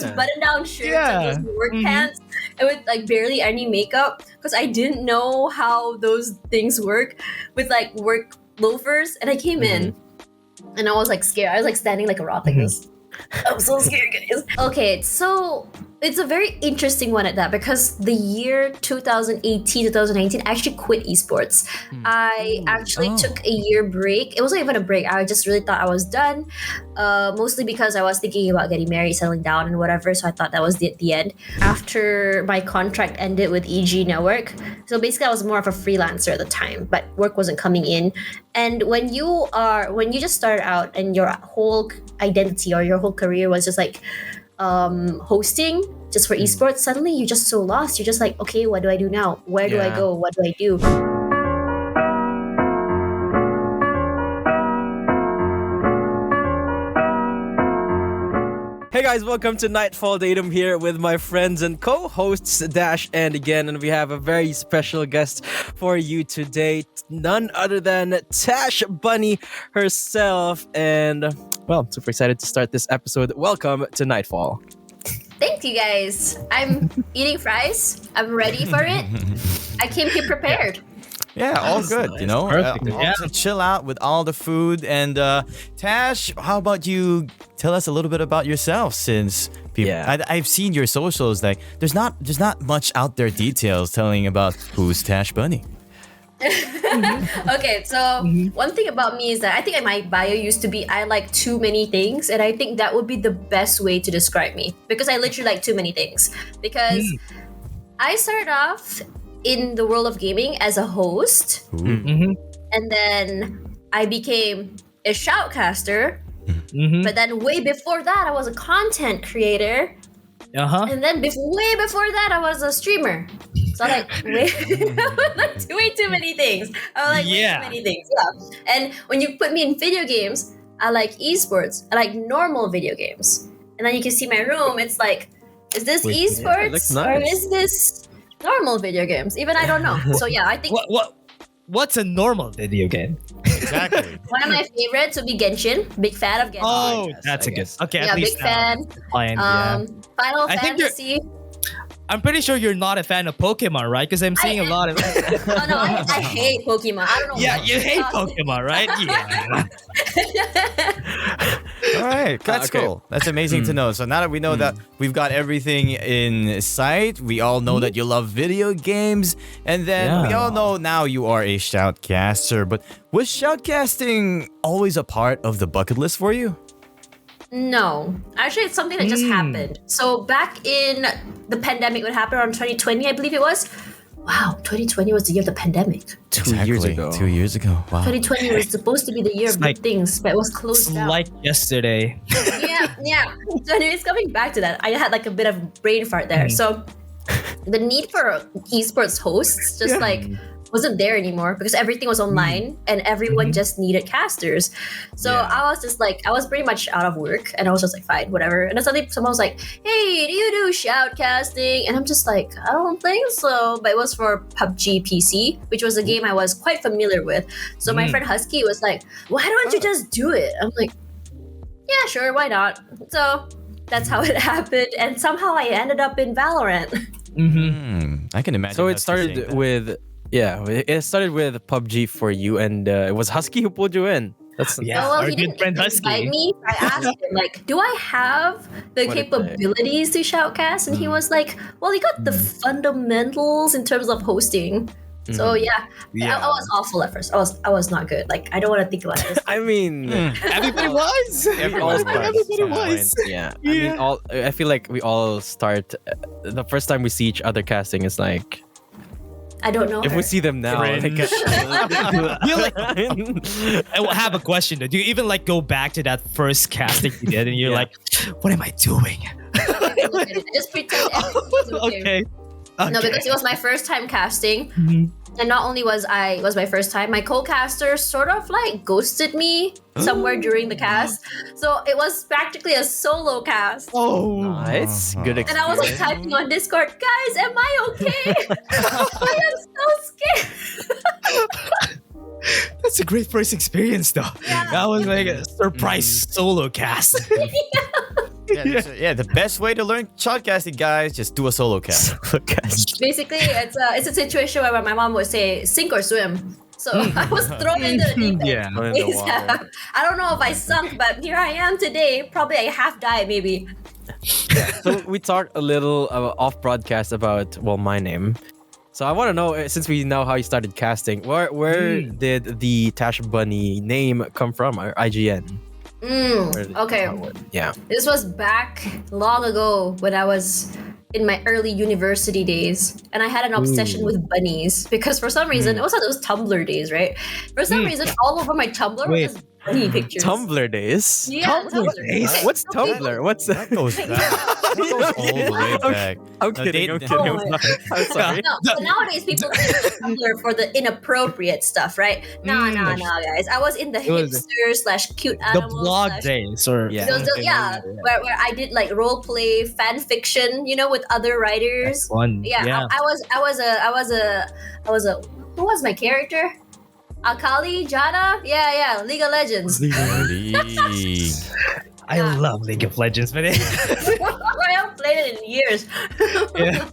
those button-down shirts and those work pants, and with like barely any makeup, because I didn't know how those things work with like work loafers, and I came in, and I was like scared. I was like standing like a rock like this. I'm so scared, guys. Okay, so it's a very interesting one at that, because the year 2018, 2019, I actually quit esports. I actually took a year break. It wasn't even a break. I just really thought I was done, mostly because I was thinking about getting married, settling down, and whatever. So I thought that was the end. After my contract ended with EG Network, so basically I was more of a freelancer at the time, but work wasn't coming in. And when you just start out and your whole identity or your whole career was just like hosting just for esports, suddenly you're just so lost. You're just like, okay, what do I do now? Where do I go? What do I do? Hey guys, welcome to Nightfall. Dadum here with my friends and co-hosts Dash and again, and we have a very special guest for you today, none other than Tashbunny herself. And well, super excited to start this episode. Welcome to Nightfall. Thank you guys. I'm eating fries. I'm ready for it. I came here prepared. Yeah, all good, nice. you know. Perfect. Chill out with all the food. And Tash, how about you tell us a little bit about yourself? Since I've seen your socials, like there's not much out there details telling about who's Tashbunny. Okay, so one thing about me is that I think my bio used to be I like too many things, and I think that would be the best way to describe me, because I literally like too many things. Because I started off in the world of gaming as a host, and then I became a shoutcaster, but then way before that I was a content creator, and then way before that I was a streamer. So like way too many things. I like way too many things. Yeah. And when you put me in video games, I like esports. I like normal video games. And then you can see my room. It's like, is this esports or is this normal video games? Even I don't know. So yeah, I think what's a normal video game? Exactly. one of my favorites would be Genshin. Big fan of Genshin. Oh, that's a good. Okay, yeah, at least big fan. Final Fantasy. I'm pretty sure you're not a fan of Pokemon, right? Because I'm seeing a lot of. Oh no, I hate Pokemon. I don't know. Yeah, you hate Pokemon, right? Yeah. All right, that's cool. That's amazing to know. So now that we know that we've got everything in sight, we all know that you love video games, and then we all know now you are a shoutcaster. But was shoutcasting always a part of the bucket list for you? No, actually, it's something that just happened. So back in the pandemic, what happened around 2020, I believe it was. Wow, 2020 was the year of the pandemic. 2 years ago. 2 years ago. Wow. 2020 was supposed to be the year of good things, but it was closed down. Like yesterday. Yeah. So anyways, coming back to that, I had like a bit of brain fart there. So the need for esports hosts just like wasn't there anymore, because everything was online and everyone just needed casters. So I was just like, I was pretty much out of work, and I was just like, fine, whatever. And then suddenly someone was like, hey, do you do shoutcasting? And I'm just like, I don't think so. But it was for PUBG PC, which was a game I was quite familiar with. So my friend Husky was like, why don't you just do it? I'm like, yeah, sure, why not? So that's how it happened, and somehow I ended up in VALORANT. I can imagine. So it started with PUBG for you, and it was Husky who pulled you in. That's well, he didn't invite me. I asked him, like, do I have the capabilities to shoutcast? And he was like, well, you got the fundamentals in terms of hosting. So yeah. I was awful at first. I was not good. Like, I don't want to think about it. I mean, Everybody was. Everybody was. Yeah. I mean, I feel like we all start. The first time we see each other casting is like, I don't know. If her. we see them now, I have a question though. Do you even like go back to that first casting you did, and you're like, what am I doing? I just pretend everything's okay. No, because it was my first time casting. And not only was my first time, my co-caster sort of like ghosted me somewhere during the cast. So it was practically a solo cast. Oh, nice. Good experience. And I was like typing on Discord, guys, am I okay? I am so scared. That's a great first experience though. Yeah. That was like a surprise solo cast. The best way to learn shoutcasting, guys, just do a solo cast. Basically, it's a situation where my mom would say sink or swim. So I was thrown into the deep end. Yeah. ASAP. I don't know if I sunk, but here I am today. Probably I half died, maybe. So we talked a little off broadcast about my name. So I want to know, since we know how you started casting, where did the Tashbunny name come from? Or IGN? Okay. Yeah. This was back long ago when I was in my early university days, and I had an obsession with bunnies because for some reason it was like those Tumblr days, right? For some reason, all over my Tumblr were just bunny pictures. Tumblr days. Yeah, Tumblr days. What's Tumblr? What's that? That goes all the way back. I'm kidding. I'm I'm sorry. No, but nowadays people use Tumblr for the inappropriate stuff, right? Nah, guys. I was in the hipster / cute The animals. blog days, or Where I did like role play fan fiction, with other writers. fun. Yeah. I was a who was my character? Akali, Jana? Yeah, League of Legends. I love League of Legends, but I haven't played it in years. yeah.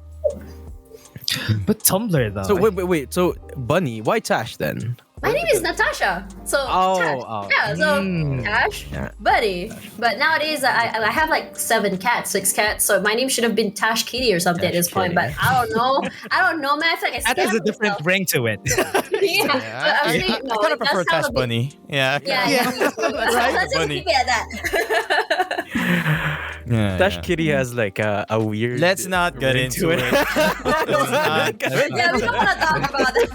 But Tumblr though. So wait. So Bunny, why Tash then? My name is Natasha. So Tash. Yeah, so Tash, Buddy. But nowadays I have like 6 cats. So my name should have been Tash Kitty or something at this point. But I don't know, man. I feel like that has a different ring to it. I kind of prefer Tashbunny. Yeah. Let's just keep it at that. Tash Kitty has like a weird. Let's not get into it. Yeah, we don't want to talk about it.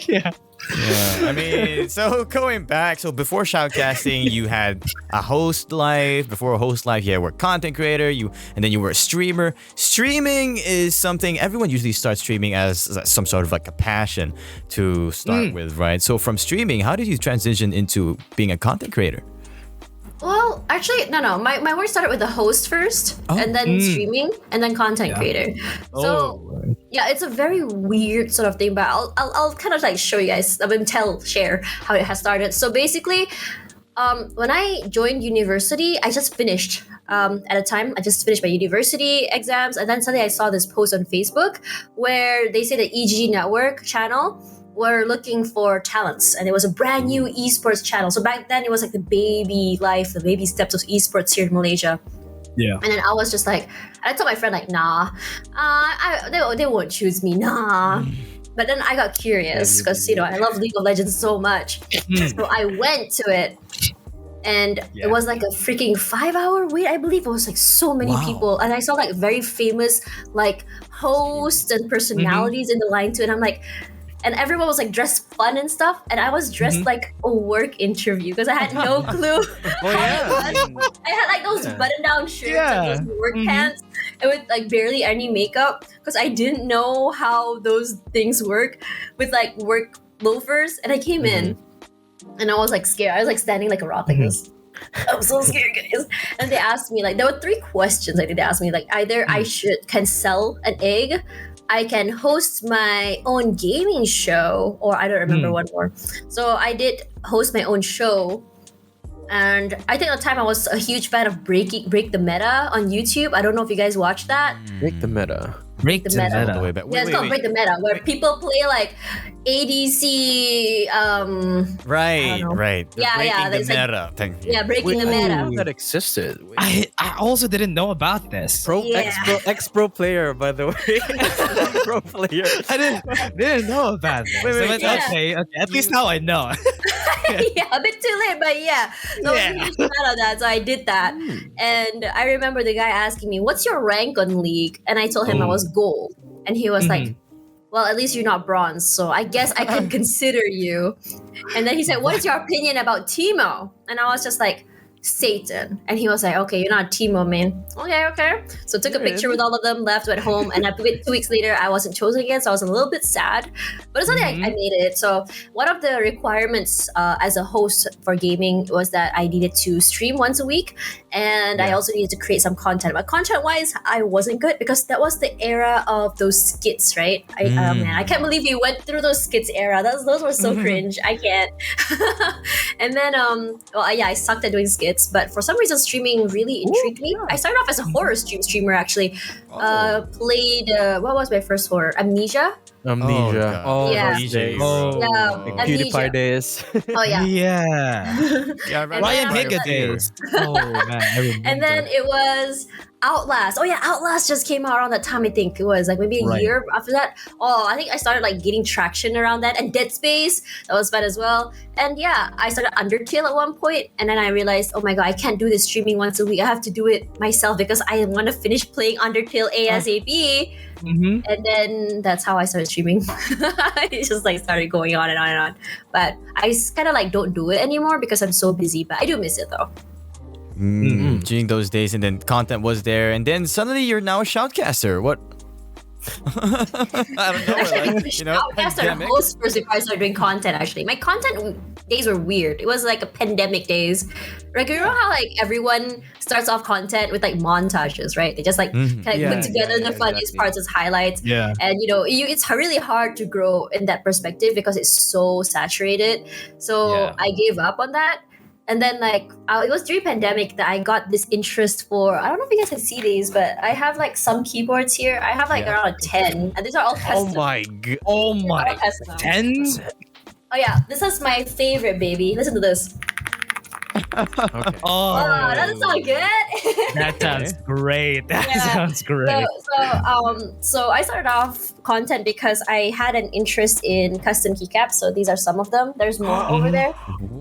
Yeah. I mean, so going back, so before shoutcasting, you had a host life. Before a host life, you were a content creator. And then you were a streamer. Streaming is something everyone usually starts streaming as some sort of like a passion to start with, right? So from streaming, how did you transition into being a content creator? Well, actually, no. My work started with the host first, and then streaming, and then content creator. So, it's a very weird sort of thing, but I'll kind of like show you guys, share how it has started. So basically, when I joined university, I just finished. At a time, I just finished my university exams, and then suddenly I saw this post on Facebook where they say the EG Network channel were looking for talents, and it was a brand new eSports channel. So back then it was like the baby steps of eSports here in Malaysia. Yeah. And then I was just like, I told my friend like, nah, they won't choose me, nah. But then I got curious because I love League of Legends so much. So I went to it. And it was like a freaking 5-hour wait, I believe. It was like so many people. And I saw like very famous like hosts and personalities in the line too. And I'm like, and everyone was like dressed fun and stuff, and I was dressed like a work interview because I had no clue. I had like those button-down shirts and those work pants, and with like barely any makeup because I didn't know how those things work with like work loafers. And I came in, and I was like scared. I was like standing like a rock like this. I'm so scared, guys. And they asked me like there were 3 questions. I think they asked me like either I can sell an egg, I can host my own gaming show, or I don't remember one more. So I did host my own show, and I think at the time I was a huge fan of Break the Meta on YouTube. I don't know if you guys watched that. Break the Meta. Break the meta. It's called Break the Meta, where people play like ADC. Right. Breaking the meta. Breaking the meta. That existed. I also didn't know about this. Ex-pro player, by the way. Pro player. I didn't know about this. Okay. At least now I know. A bit too late, but So I was a huge fan of that, so I did that. And I remember the guy asking me, "What's your rank on League?" And I told him I was gold, and he was like, "Well, at least you're not bronze, so I guess I can consider you." And then he said, "What is your opinion about Teemo?" And I was just like, "Satan." And he was like, "Okay, you're not Teemo, man." Okay. So took a picture with all of them, left, went home, and 2 weeks later, I wasn't chosen again, so I was a little bit sad. But it's something I made it. So one of the requirements as a host for gaming was that I needed to stream once a week, and I also needed to create some content. But content-wise, I wasn't good because that was the era of those skits, right? I can't believe we went through those skits era. Those were so cringe. I can't. And then, I sucked at doing skits. bits, but for some reason streaming really intrigued me. I started off as a horror streamer actually. Played what was my first horror? Amnesia. Amnesia. Oh, Yeah. DJ. Yeah, Amnesia. PewDiePie days. Oh yeah. Yeah. Yeah, I remember Ryan then Higa after days. Oh man, I remember. And then it was Outlast. Oh yeah, Outlast just came out around that time. I think it was like maybe a year after that. Oh, I think I started like getting traction around that. And Dead Space, that was fun as well. And yeah, I started Undertale at one point, and then I realized, oh my god, I can't do this streaming once a week. I have to do it myself because I want to finish playing Undertale ASAP. And then that's how I started streaming. It just like started going on and on and on. But I kind of like don't do it anymore because I'm so busy. But I do miss it though. During those days, and then content was there, and then suddenly you're now a shoutcaster. What? I don't know. Actually, Like, you know, Shoutcaster pandemic. host first before I started doing content. Actually, my content days were weird. It was like a pandemic days. Like you know how like everyone starts off content with like montages, right? They just like kind of Yeah, put together yeah, the funniest exactly. parts as highlights. Yeah. And you know, it's really hard to grow in that perspective because it's so saturated. So Yeah. I gave up on that. And then like it was during pandemic that I got this interest for, I don't know if you guys can see these, but I have like some keyboards here. I have like around 10, and these are all Oh custom. my god. Oh They're all my, custom. 10? Oh yeah, this is my favorite, baby. Listen to this. Okay. Oh, Oh, doesn't sound good. that sounds great. That Yeah. sounds great. So I started off content because I had an interest in custom keycaps. So these are some of them. There's more over there.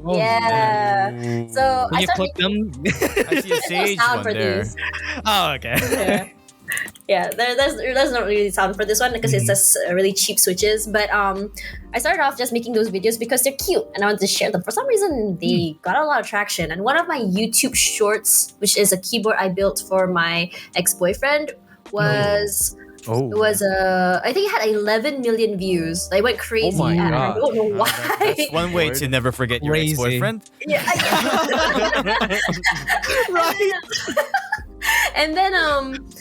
Yeah. So Will I you started click them? I see a there's no sage sound one for there. these. Oh, okay. Yeah. Yeah, there's not really sound for this one because it's just really cheap switches. But I started off just making those videos because they're cute and I wanted to share them. For some reason, they got a lot of traction. And one of my YouTube shorts, which is a keyboard I built for my ex-boyfriend, was I think it had 11 million views. Like, it went crazy. my And I God. don't know why. That's one way to never forget your Crazy. ex-boyfriend. Yeah. Right. And then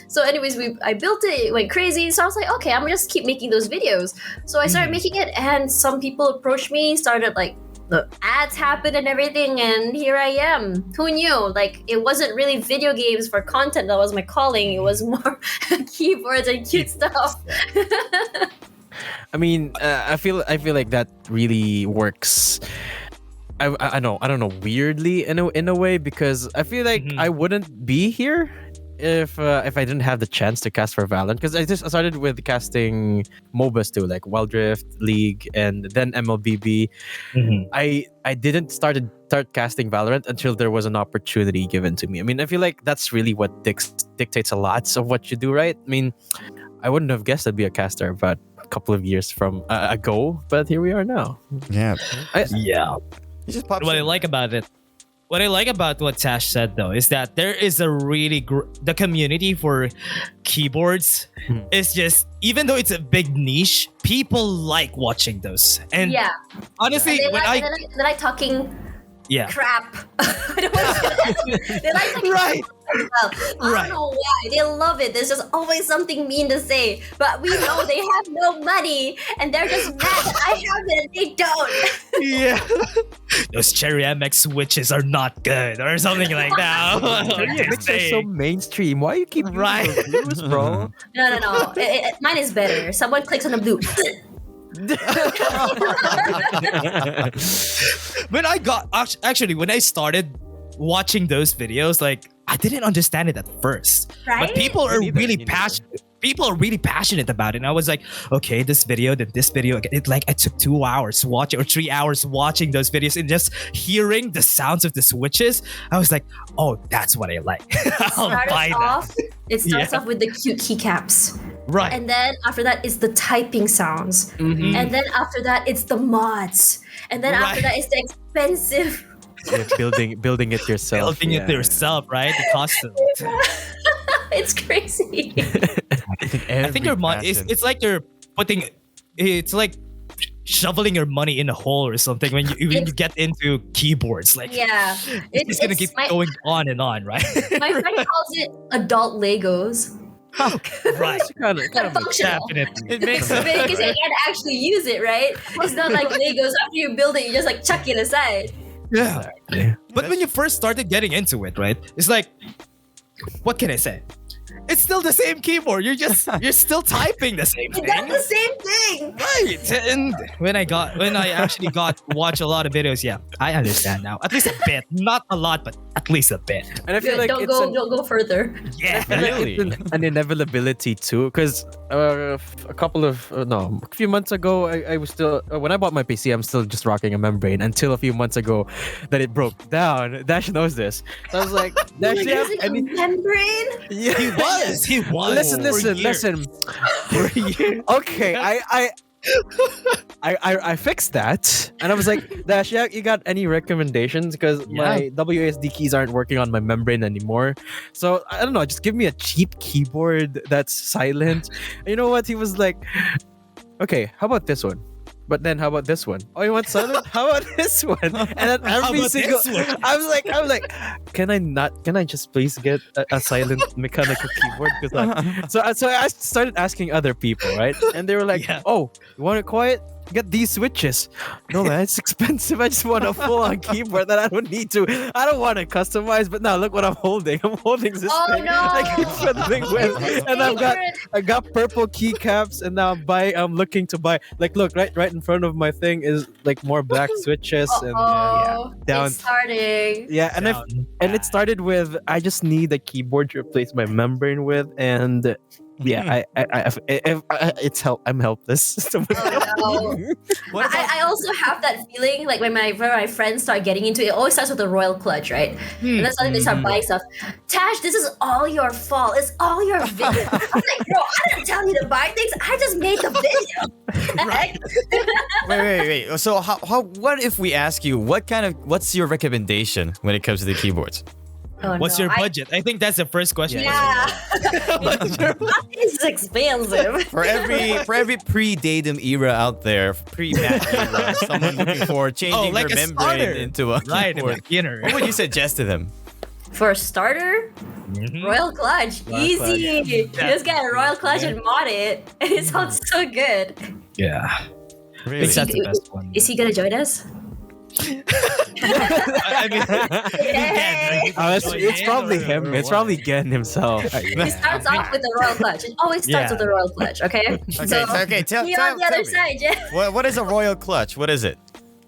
so anyways I built it went crazy, so I was like, okay, I'm gonna just keep making those videos. So I started making it, and some people approached me, started like the ads happened and everything, and here I am. Who knew? Like, it wasn't really video games for content that was my calling. It was more keyboards and cute stuff. I mean, I feel like that really works. I don't know, weirdly in a way, because I feel like I wouldn't be here if I didn't have the chance to cast for Valorant, because I started with casting MOBAs too, like Wild Rift, League, and then MLBB. I didn't start casting Valorant until there was an opportunity given to me. I mean, I feel like that's really what dictates a lot of what you do, right? I mean, I wouldn't have guessed I'd be a caster about a couple of years from ago, but here we are now. Yeah. Yeah. He just pops What I in. like about it, what I like about what Tash said though, is that there is a really the community for keyboards is just, even though it's a big niche, people like watching those. And Yeah. honestly, They when like, they like talking yeah, crap. I don't want to say that. They like talking Right. crap as well. I don't know why. They love it. There's just always something mean to say. But we know they have no money and they're just mad that I have it and they don't. yeah, those Cherry MX switches are not good or something like that. It makes it so mainstream. Why you keep using Right. those blues, bro? No. Mine is better. Someone clicks on the blue. When I got actually when I started watching those videos, like I didn't understand it at first, Right? but people are Me neither, really me neither. passionate. People are really passionate about it, and I was like, okay, this video, then this video. I took 2 hours watching or 3 hours watching those videos and just hearing the sounds of the switches. I was like, oh, that's what I like. I'll buy that. It starts off with the cute keycaps. Right. And then after that, it's the typing sounds. Mm-hmm. And then after that, it's the mods. And then after Right. that, it's the expensive. Yeah, building it yourself. Building it yourself, right? The costume. It's crazy. I think your money it's like you're putting, it's like shoveling your money in a hole or something when you get into keyboards. Like, Yeah. it's gonna keep going on and on, right? My friend calls it adult Legos. Right. Kind of But functional. Definitely. It makes Because sense. you can't actually use it, right? It's not like Legos. After you build it, you just like chuck it aside. Yeah. But when you first started getting into it, right? It's like, what can I say? It's still the same keyboard. You're still typing the same thing. That's the same thing. Right. And when I actually got to watch a lot of videos, yeah, I understand now. At least a bit. Not a lot, but at least a bit. And I feel like don't go further. Yeah. Really? It's an inevitability too, because a few months ago, I was still when I bought my PC, I'm still just rocking a membrane until a few months ago that it broke down. Dash knows this. So I was like, Dash, You're do you have using any? a membrane? Yeah. He was. Listen. Okay, I fixed that, and I was like, Dash, yeah, you got any recommendations? Because my WASD keys aren't working on my membrane anymore. So I don't know, just give me a cheap keyboard that's silent. And you know what? He was like, okay, how about this one? But then how about this one? Oh, you want silent? How about this one? And then every single I was like, can I just please get a silent mechanical keyboard? So I started asking other people, right? And they were like, oh, you want it quiet? Get these switches. No, man, it's expensive. I just want a full-on keyboard that I don't need to. I don't want to customize. But now look what I'm holding. I'm holding this thing. No. I keep fiddling with, and I got purple keycaps, and now I'm looking to buy. Like, look, right in front of my thing is like more black switches and down. It's starting. Yeah, and it started with I just need a keyboard to replace my membrane with, and yeah, it's I'm helpless. Oh, no. I also have that feeling like when my friends start getting into it, it always starts with a royal clutch, right? And then suddenly they start buying stuff. Tash, this is all your fault. It's all your video. I'm like, bro, I didn't tell you to buy things. I just made the video. Wait. So what if we ask you what's your recommendation when it comes to the keyboards? Oh, What's your budget? I think that's the first question. Yeah. It's expensive. For every pre-Dadum era out there, pre-Mac era, someone looking for changing like their a membrane starter. into a Right, a keyboard, beginner. what would you suggest to them? For a starter, Royal Clutch. Easy. You just get a Royal Clutch and mod it. And it sounds so good. Yeah. Really? That's the best one. Is he gonna join us? I mean, it's probably him. It's probably Gen himself. It starts off with the Royal Clutch. It always starts with the Royal Clutch, okay? Okay, tell me on the other me. side, Jeff. What is a royal clutch? What is it?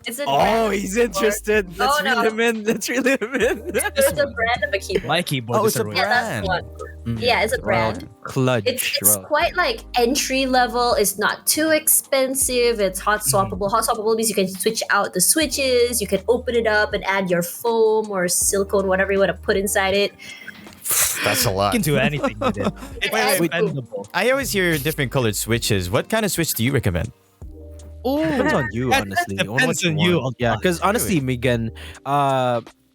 It's a He's interested. Let's reel him in. It's a brand of a keyboard. my keyboard Oh, is it's a a royal. Yeah, that's brand. the one. Yeah, it's a brand. Clutch. It's quite like entry level. It's not too expensive. It's hot swappable. Hot swappable means you can switch out the switches. You can open it up and add your foam or silicone, whatever you want to put inside it. That's a lot. You can do anything with it. It's Expendable. I always hear different colored switches. What kind of switch do you recommend? Depends on you, That honestly. depends on you. Yeah, because honestly, Megan,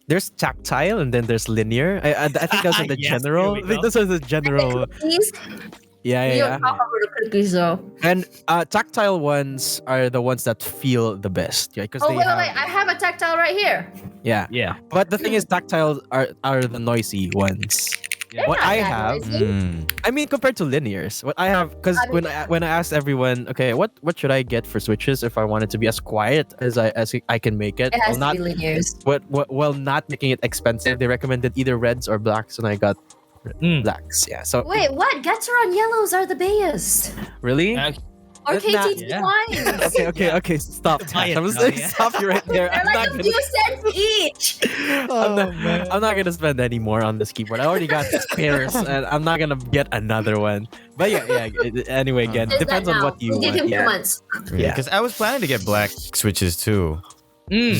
there's tactile and then there's linear. I think those are the Yes, general. here I we think those are the general. cookies. Yeah. You don't talk about the cookies though. And tactile ones are the ones that feel the best. Yeah, because Oh they wait, have. I have a tactile right here. Yeah. Yeah. But the thing is, tactile are the noisy ones. They're What not I that have, noisy. I mean, compared to linears, what I have, because when I asked everyone, okay, what should I get for switches if I want it to be as quiet as I can make it, It has while to be linears. while not making it expensive, they recommended either reds or blacks, and I got blacks. Yeah. So Wait, what? Gateron yellows are the best. really? Or That's not- KTT yeah. wines. Okay. Stop. Buy it I'm just now, gonna yeah. stop you right there. They're like a few cents each. I'm not gonna spend any more on this keyboard. I already got spares, and I'm not gonna get another one. But yeah. Anyway, again, There's depends that on now. what you We'll give want. him 2 Yeah. months. Yeah. Because I was planning to get black switches too.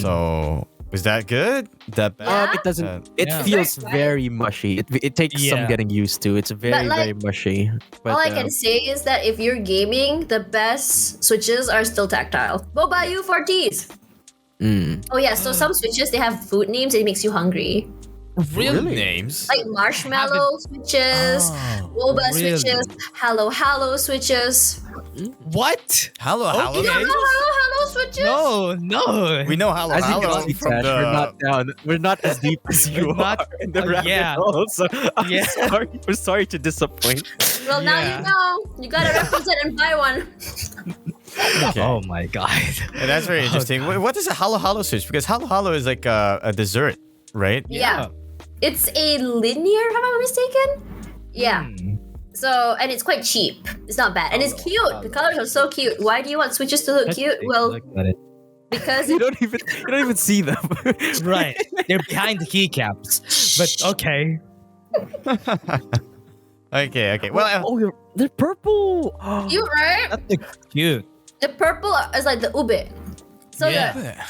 So is that good? That bad? Yeah. It doesn't. Uh, It Yeah. feels Right. very mushy. It takes some Yeah. getting used to. It's very like, very mushy. But All I can say is that if you're gaming, the best switches are still tactile. Go buy you 4Ts. Oh yeah, so some switches they have food names. It makes you hungry. Real names? Like marshmallow switches, boba really? switches, hello switches. What? Hello. You don't know hello switches? No. We know hello. as you Hello can see, from Tash, the. we're not down. We're not as deep as you We're not- are in the rabbit yeah. hole. So I'm Yeah. sorry. We're sorry to disappoint. Well, now Yeah. you know. You gotta represent and buy one. Okay. Oh my god. Yeah, that's very interesting. What is a halo switch? Because halo is like a dessert. right? Yeah. It's a linear, if I'm not mistaken. Yeah. So, and it's quite cheap. It's not bad. And it's cute. The colors are so cute. Why do you want Switches to look cute? Well, because You don't even see them. Right. They're behind the keycaps. But okay. Okay. Well, they're purple. cute, right? That's cute. The purple is like the ube. So Yeah.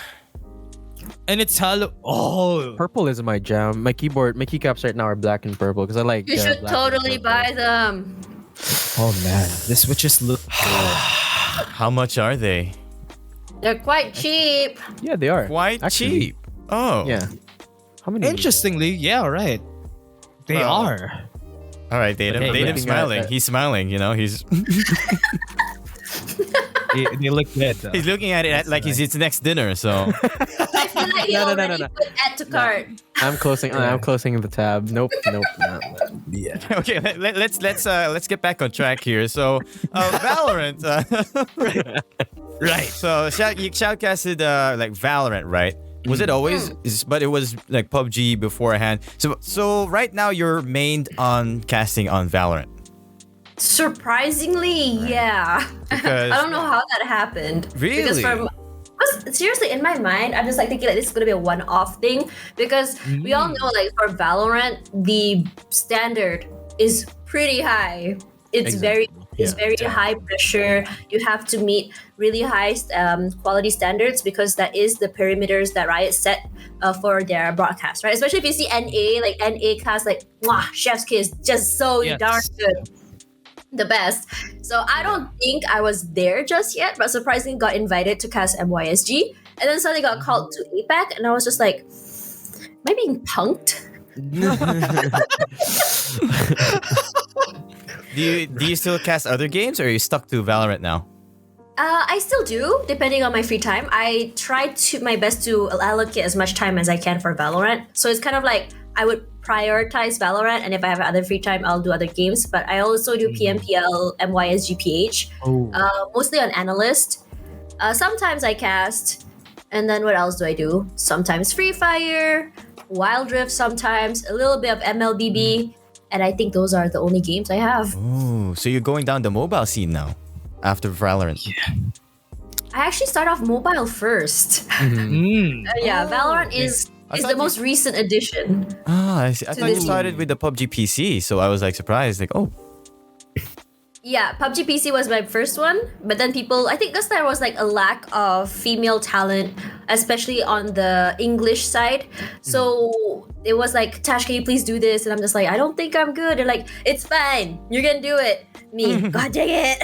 And it's hollow. Oh. Purple is my jam. My keycaps right now are black and purple because I like. you should black and totally purple. buy them. Oh man. The Switches look good. how much are they? They're quite cheap. Yeah, they are Quite Actually, cheap. Oh. Yeah. How many? Interestingly, yeah, right. They Well, are. All right, Dadum. Okay, Dadum's looking smiling. at- He's smiling. He's They look good. Though. he's looking at it like it's next dinner. So I feel like he No. already put add to cart. I'm closing. I'm closing the tab. Nope. Yeah. okay, let's get back on track here. So Valorant. Right. So you shoutcasted like Valorant, right? Was it always? But it was like PUBG beforehand. So right now you're mained on casting on Valorant. Surprisingly, yeah. Because- I don't know how that happened. Because Really? seriously, in my mind, I'm just like thinking like this is gonna be a one-off thing because we all know like for Valorant, the standard is pretty high. It's very high pressure. You have to meet really high quality standards because that is the perimeters that Riot set for their broadcast, right? Especially if you see NA, like NA cast, like mwah, chef's kiss, just so Yes. darn good. The best. So I don't think I was there just yet, but surprisingly got invited to cast MYSG, and then suddenly got called to APAC, and I was just like, am I being punked? Do you still cast other games, or are you stuck to Valorant now? I still do, depending on my free time. I try to my best to allocate as much time as I can for Valorant. So it's kind of like I would prioritize Valorant, and if I have other free time, I'll do other games. But I also do PMPL, MYSGPH, mostly on Analyst. Sometimes I cast, and then what else do I do? Sometimes Free Fire, Wild Rift, sometimes a little bit of MLBB, and I think those are the only games I have. Oh, so you're going down the mobile scene now after Valorant. I actually start off mobile first. Yeah, Valorant is thought the you- most recent addition. Ah, I see. I thought you this started with the PUBG PC, so I was like surprised, like, oh, Yeah, PUBG PC was my first one, but then I think because there was like a lack of female talent, especially on the English side. So it was like, Tash, can you please do this? And I'm just like, I don't think I'm good. They're like, it's fine, you're gonna do it. Me, god dang it.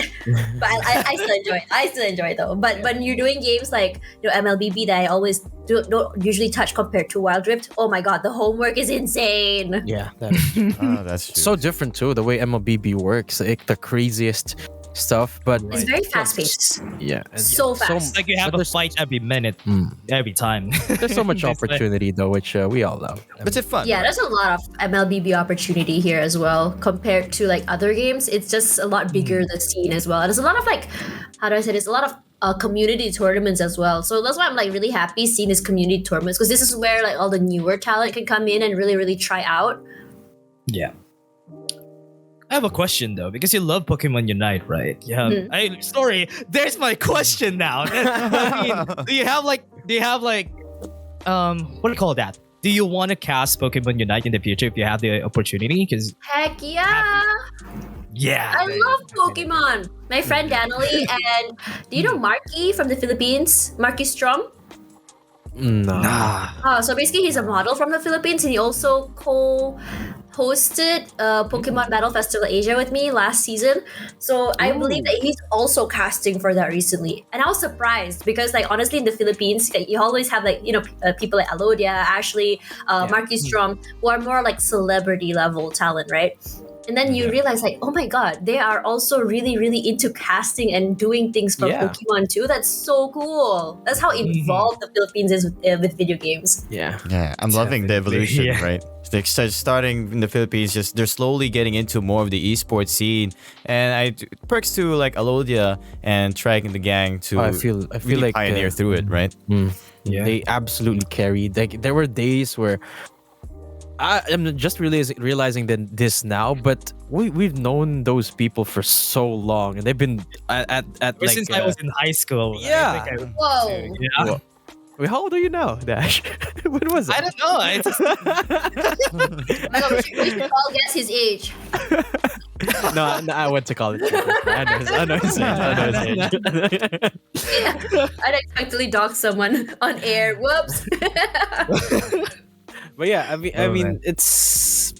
But I still enjoy it. I still enjoy it though. But when you're doing games like MLBB that I always don't usually touch compared to Wild Rift, oh my god, the homework is insane. Yeah, that is that's true. so different too. The way MLBB works, like the craziest stuff, but It's very fast paced. yeah, and So fast. It's like you have but a fight every minute, every time. there's so much It's like- opportunity though, which we all love. But it's fun. Yeah, there's a lot of MLBB opportunity here as well compared to like other games. It's just a lot bigger the scene as well. And there's a lot of like, how do I say this? A lot of community tournaments as well. So that's why I'm like really happy seeing these community tournaments because this is where like all the newer talent can come in and really, really try out. Yeah. I have a question though, because you love Pokemon Unite, right? Yeah. Sorry, there's my question now. I mean, do you have like, what do you call that? Do you want to cast Pokemon Unite in the future if you have the opportunity? Because Heck yeah! yeah, I love Pokemon. My friend Danily and do you know Marky from the Philippines? Marky Strong? No. So basically he's a model from the Philippines and he also hosted Pokemon Battle Festival Asia with me last season. So I believe that he's also casting for that recently. And I was surprised because like honestly in the Philippines, like, you always have like, people like Alodia, Ashley, Marky Strong, who are more like celebrity level talent, right? And then you realize like, oh my god, they are also really, really into casting and doing things for Pokemon too. That's so cool. That's how involved the Philippines is with video games. Yeah. Yeah, I'm loving the evolution, Yeah. right? It's like starting in the Philippines, just they're slowly getting into more of the esports scene, and perks to like Alodia and Trag and the gang to I feel really like pioneer through it, right? They absolutely carried. Like there were days where I'm just realizing that this now, but we've known those people for so long, and they've been at Ever since I was in high school. Yeah. I think Whoa. yeah. Wait, how old are you now, Dash? When was it? I don't know. I just, Oh my God, we should all guess his age. no, I went to college. I know his age. Unexpectedly dox someone on air. Whoops. But yeah, I mean, it's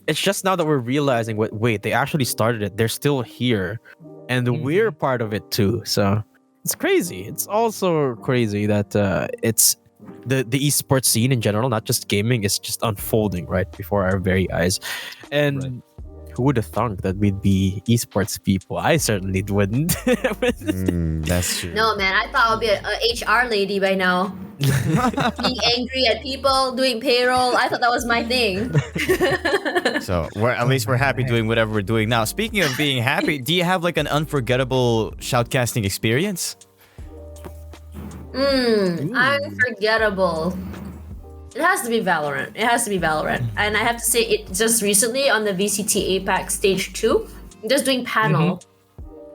just now that we're realizing wait, they actually started it. They're still here, and we're part of it too. So it's crazy. It's also crazy that it's the esports scene in general, not just gaming, is just unfolding right before our very eyes. And who would have thunk that we'd be esports people? I certainly wouldn't. That's true. No, man, I thought I'd be a HR lady by now. Being angry at people, doing payroll. I thought that was my thing. So at least we're happy doing whatever we're doing now. Speaking of being happy, do you have like an unforgettable shoutcasting experience? Unforgettable. It has to be Valorant. And I have to say, it just recently on the VCT APAC Stage 2, just doing panel.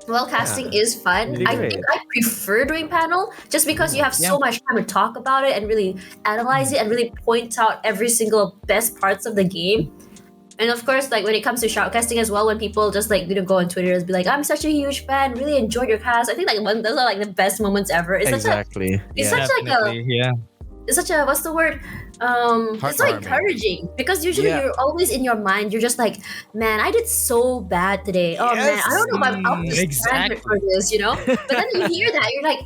Well, casting is fun. Really I great. think I prefer doing panel just because you have so much time to talk about it and really analyze it and really point out every single best parts of the game. And of course, like when it comes to shoutcasting as well, when people just like go on Twitter and be like, "I'm such a huge fan, really enjoyed your cast." I think like those are like the best moments ever. It's Exactly. It's such like a it's such a what's the word? It's so Heartwarming. encouraging because usually you're always in your mind. You're just like, man, I did so bad today. Oh man, I don't know if I'm up to standard for this, you know. But then you hear that, you're like,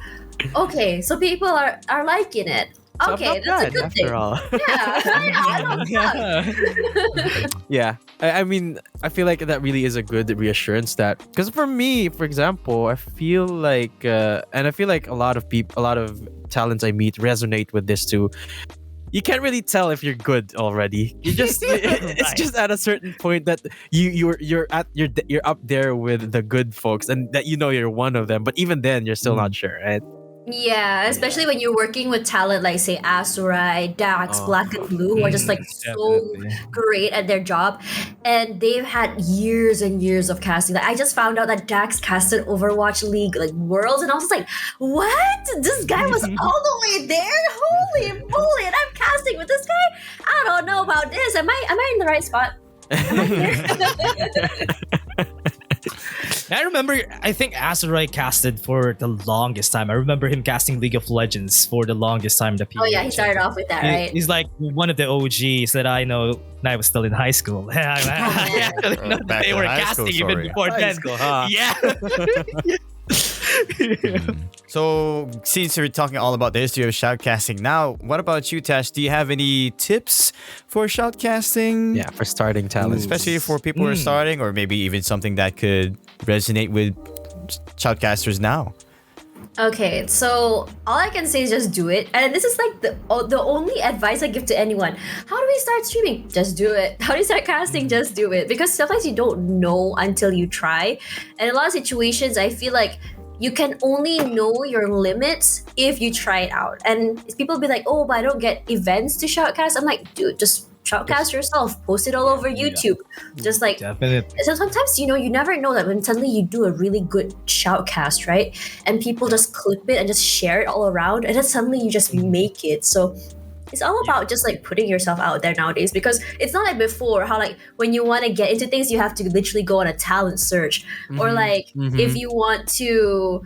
okay, so people are liking it. So I'm Okay, not that's a bad good after thing. all. Yeah, I don't suck. Yeah, I mean, I feel like that really is a good reassurance that, because for me, for example, I feel like, and I feel like a lot of talents I meet resonate with this too. You can't really tell if you're good already. You just it's just at a certain point that you're up there with the good folks, and that you're one of them. But even then, you're still not sure, right? Yeah, especially when you're working with talent like say Azurai, Dax, Black and Blue, who are just like so great at their job, and they've had years and years of casting. Like I just found out that Dax casted Overwatch League like Worlds, and I was just like, "What? This guy was all the way there? Holy moly! And I'm casting with this guy? I don't know about this. Am I in the right spot? Am I here?" I remember, I think Azurai casted for the longest time. I remember him casting League of Legends for the longest time. Oh yeah, he started off with that, right? He's like one of the OGs that I know when I was still in high school. I actually know that they were casting even before then. Yeah. So, since we're talking all about the history of shoutcasting now, what about you, Tash? Do you have any tips for shoutcasting? Yeah, for starting talent, Especially for people who are starting, or maybe even something that could resonate with shoutcasters now. Okay, so all I can say is just do it. And this is like the only advice I give to anyone. How do we start streaming? Just do it. How do you start casting? Just do it. Because sometimes you don't know until you try. And in a lot of situations, I feel like you can only know your limits if you try it out. And people be like, "Oh, but I don't get events to shoutcast." I'm like, dude, just shoutcast yourself. Post it all over YouTube. Just like, Definitely. so sometimes, you never know that when suddenly you do a really good shoutcast, right? And people just clip it and just share it all around, and then suddenly you just make it. So it's all about just like putting yourself out there nowadays, because it's not like before how like when you want to get into things, you have to literally go on a talent search, or like if you want to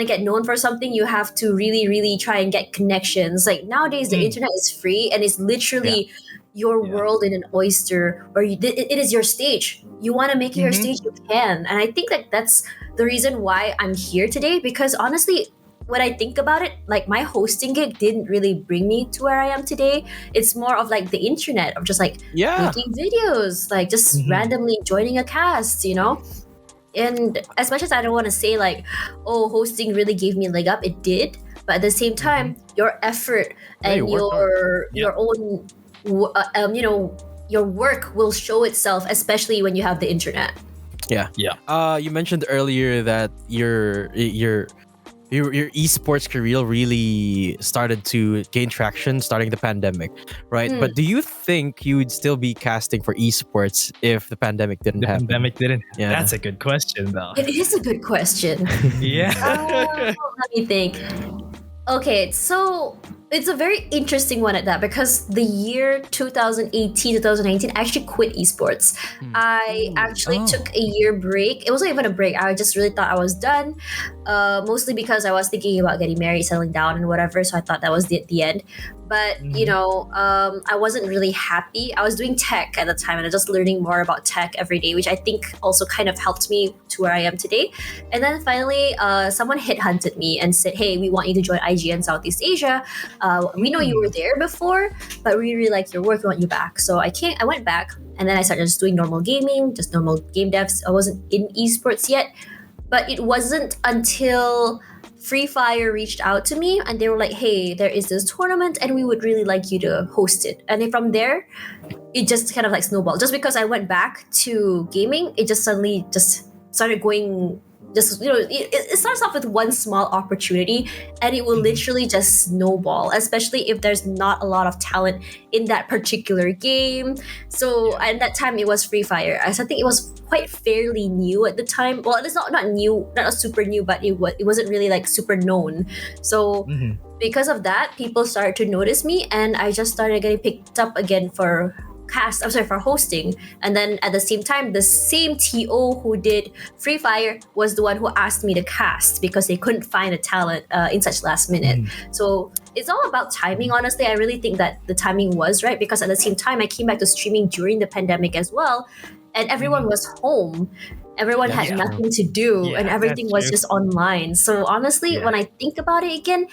get known for something, you have to really try and get connections. Like nowadays, the internet is free, and it's literally your world in an oyster, where it is your stage. You want to make it your stage, you can. And I think that that's the reason why I'm here today, because honestly, when I think about it, like my hosting gig didn't really bring me to where I am today. It's more of like the internet of just like making videos, like just randomly joining a cast, And as much as I don't want to say like, oh, hosting really gave me a leg up, it did. But at the same time, your effort and your own, your work will show itself, especially when you have the internet. Yeah. You mentioned earlier that your esports career really started to gain traction starting the pandemic, right? But do you think you would still be casting for esports if the pandemic didn't happen? Pandemic didn't. Yeah. That's a good question, though. It is a good question. Yeah. Let me think. Okay, so it's a very interesting one at that because the year 2018, 2019, I actually quit esports. I actually took a year break. It wasn't even a break. I just really thought I was done. Mostly because I was thinking about getting married, settling down, and whatever. So I thought that was the end. But I wasn't really happy. I was doing tech at the time, and I was just learning more about tech every day, which I think also kind of helped me to where I am today. And then finally, someone headhunted me and said, "Hey, we want you to join IGN Southeast Asia. We know you were there before, but we really like your work. We want you back." So I went back, and then I started just doing normal gaming, just normal game devs. I wasn't in esports yet, but it wasn't until Free Fire reached out to me and they were like, "Hey, there is this tournament and we would really like you to host it." And then from there, it just kind of like snowballed. Just because I went back to gaming, it just suddenly just started going. It starts off with one small opportunity and it will literally just snowball, especially if there's not a lot of talent in that particular game. So at that time, it was Free Fire. I think it was quite fairly new at the time. Well, it's not new, not super new, but it wasn't really like super known. So because of that, people started to notice me and I just started getting picked up again for hosting. And then at the same time, the same TO who did Free Fire was the one who asked me to cast because they couldn't find a talent in such last minute. So it's all about timing, honestly. I really think that the timing was right because at the same time I came back to streaming during the pandemic as well, and everyone was home. Everyone had nothing to do and everything was just online. So honestly, when I think about it again,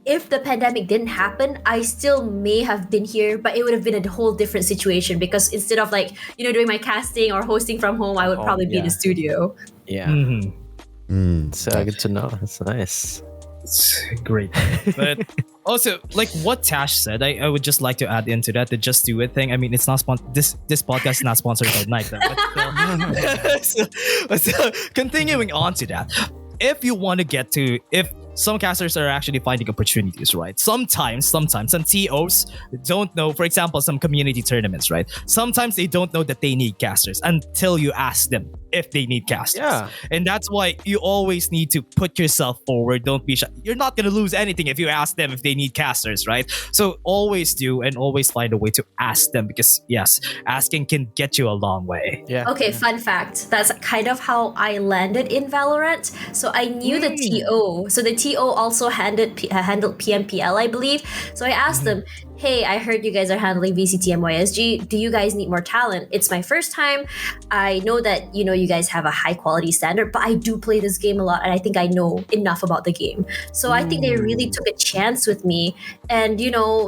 if the pandemic didn't happen, I still may have been here, but it would have been a whole different situation because instead of doing my casting or hosting from home, I would probably be in the studio. Yeah. So good to know. That's nice. It's great. But also, like what Tash said, I would just like to add into that the Just Do It thing. I mean, it's not this podcast is not sponsored by Nike. So continuing on to that, if you want to get to some casters are actually finding opportunities, right? Sometimes some TOs don't know, for example, some community tournaments, right? Sometimes they don't know that they need casters until you ask them if they need casters. Yeah. And that's why you always need to put yourself forward. Don't be shy. You're not going to lose anything if you ask them if they need casters, right? So always do and always find a way to ask them because, yes, asking can get you a long way. Yeah. Okay, fun fact. That's kind of how I landed in Valorant. So I knew the TO. So the TO also handled PMPL, I believe. So I asked them, "Hey, I heard you guys are handling VCT MYSG. Do you guys need more talent? It's my first time. I know that you guys have a high quality standard, but I do play this game a lot and I think I know enough about the game." So I think they really took a chance with me, and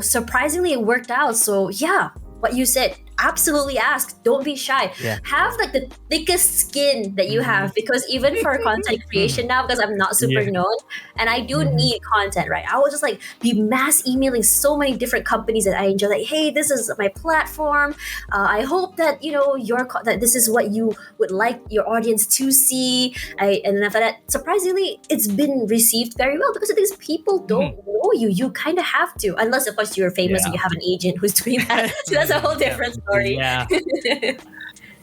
surprisingly it worked out. So yeah, what you said, absolutely ask. Don't be shy. Yeah. Have like the thickest skin that you have, because even for content creation now, because I'm not super known and I do need content, right? I will just be mass emailing so many different companies that I enjoy. Like, "Hey, this is my platform. I hope that that this is what you would like your audience to see." And then after that, surprisingly, it's been received very well because these people don't know you. You kind of have to, unless of course you're famous and you have an agent who's doing that. So that's a whole different story. Yeah.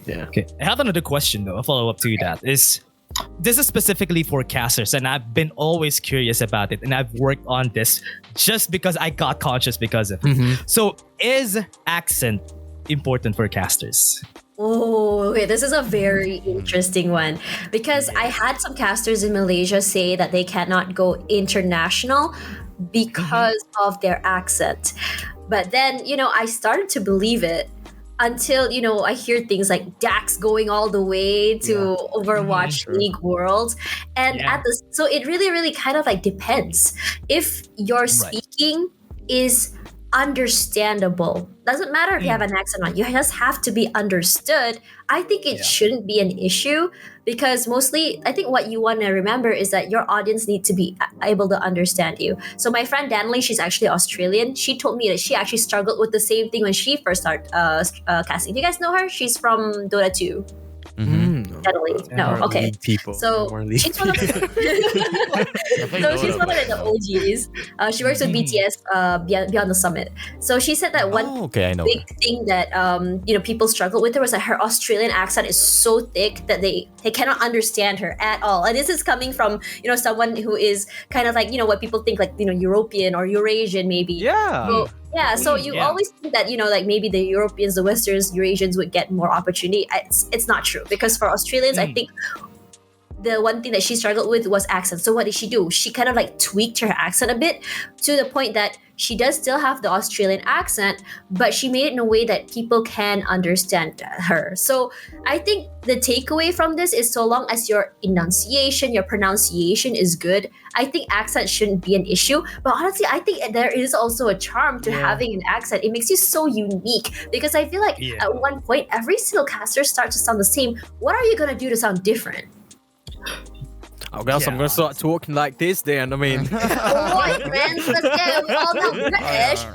Okay. I have another question though, a follow-up to that is, this is specifically for casters and I've been always curious about it and I've worked on this just because I got conscious because of it. So is accent important for casters? Oh, okay. This is a very interesting one because I had some casters in Malaysia say that they cannot go international because of their accent. But then, I started to believe it until, I hear things like Dax going all the way to Overwatch League Worlds. And so it really, really kind of depends. If your speaking is understandable, doesn't matter if you have an accent or not, you just have to be understood. I think it shouldn't be an issue because mostly I think what you want to remember is that your audience need to be able to understand you. So my friend Danley, she's actually Australian. She told me that she actually struggled with the same thing when she first started casting. Do you guys know her? She's from Dota 2. Generally, no. More Okay. league people. So More league she's one of so she's one of the OGs. She works with BTS Beyond the Summit. So she said that one Okay, I know. big thing that people struggled with her was that her Australian accent is so thick that they cannot understand her at all. And this is coming from someone who is kind of like what people think like European or Eurasian maybe. Yeah. So, yeah, so you always think that like maybe the Europeans, the Westerns, Eurasians would get more opportunity. It's not true, because for Australians, I think the one thing that she struggled with was accent. So what did she do? She kind of like tweaked her accent a bit to the point that she does still have the Australian accent, but she made it in a way that people can understand her. So I think the takeaway from this is, so long as your enunciation, your pronunciation is good, I think accent shouldn't be an issue. But honestly, I think there is also a charm to having an accent. It makes you so unique, because I feel like at one point, every single caster starts to sound the same. What are you going to do to sound different? I guess I'm gonna start talking like this then. I mean, Alright, friends, let's go. We all know British.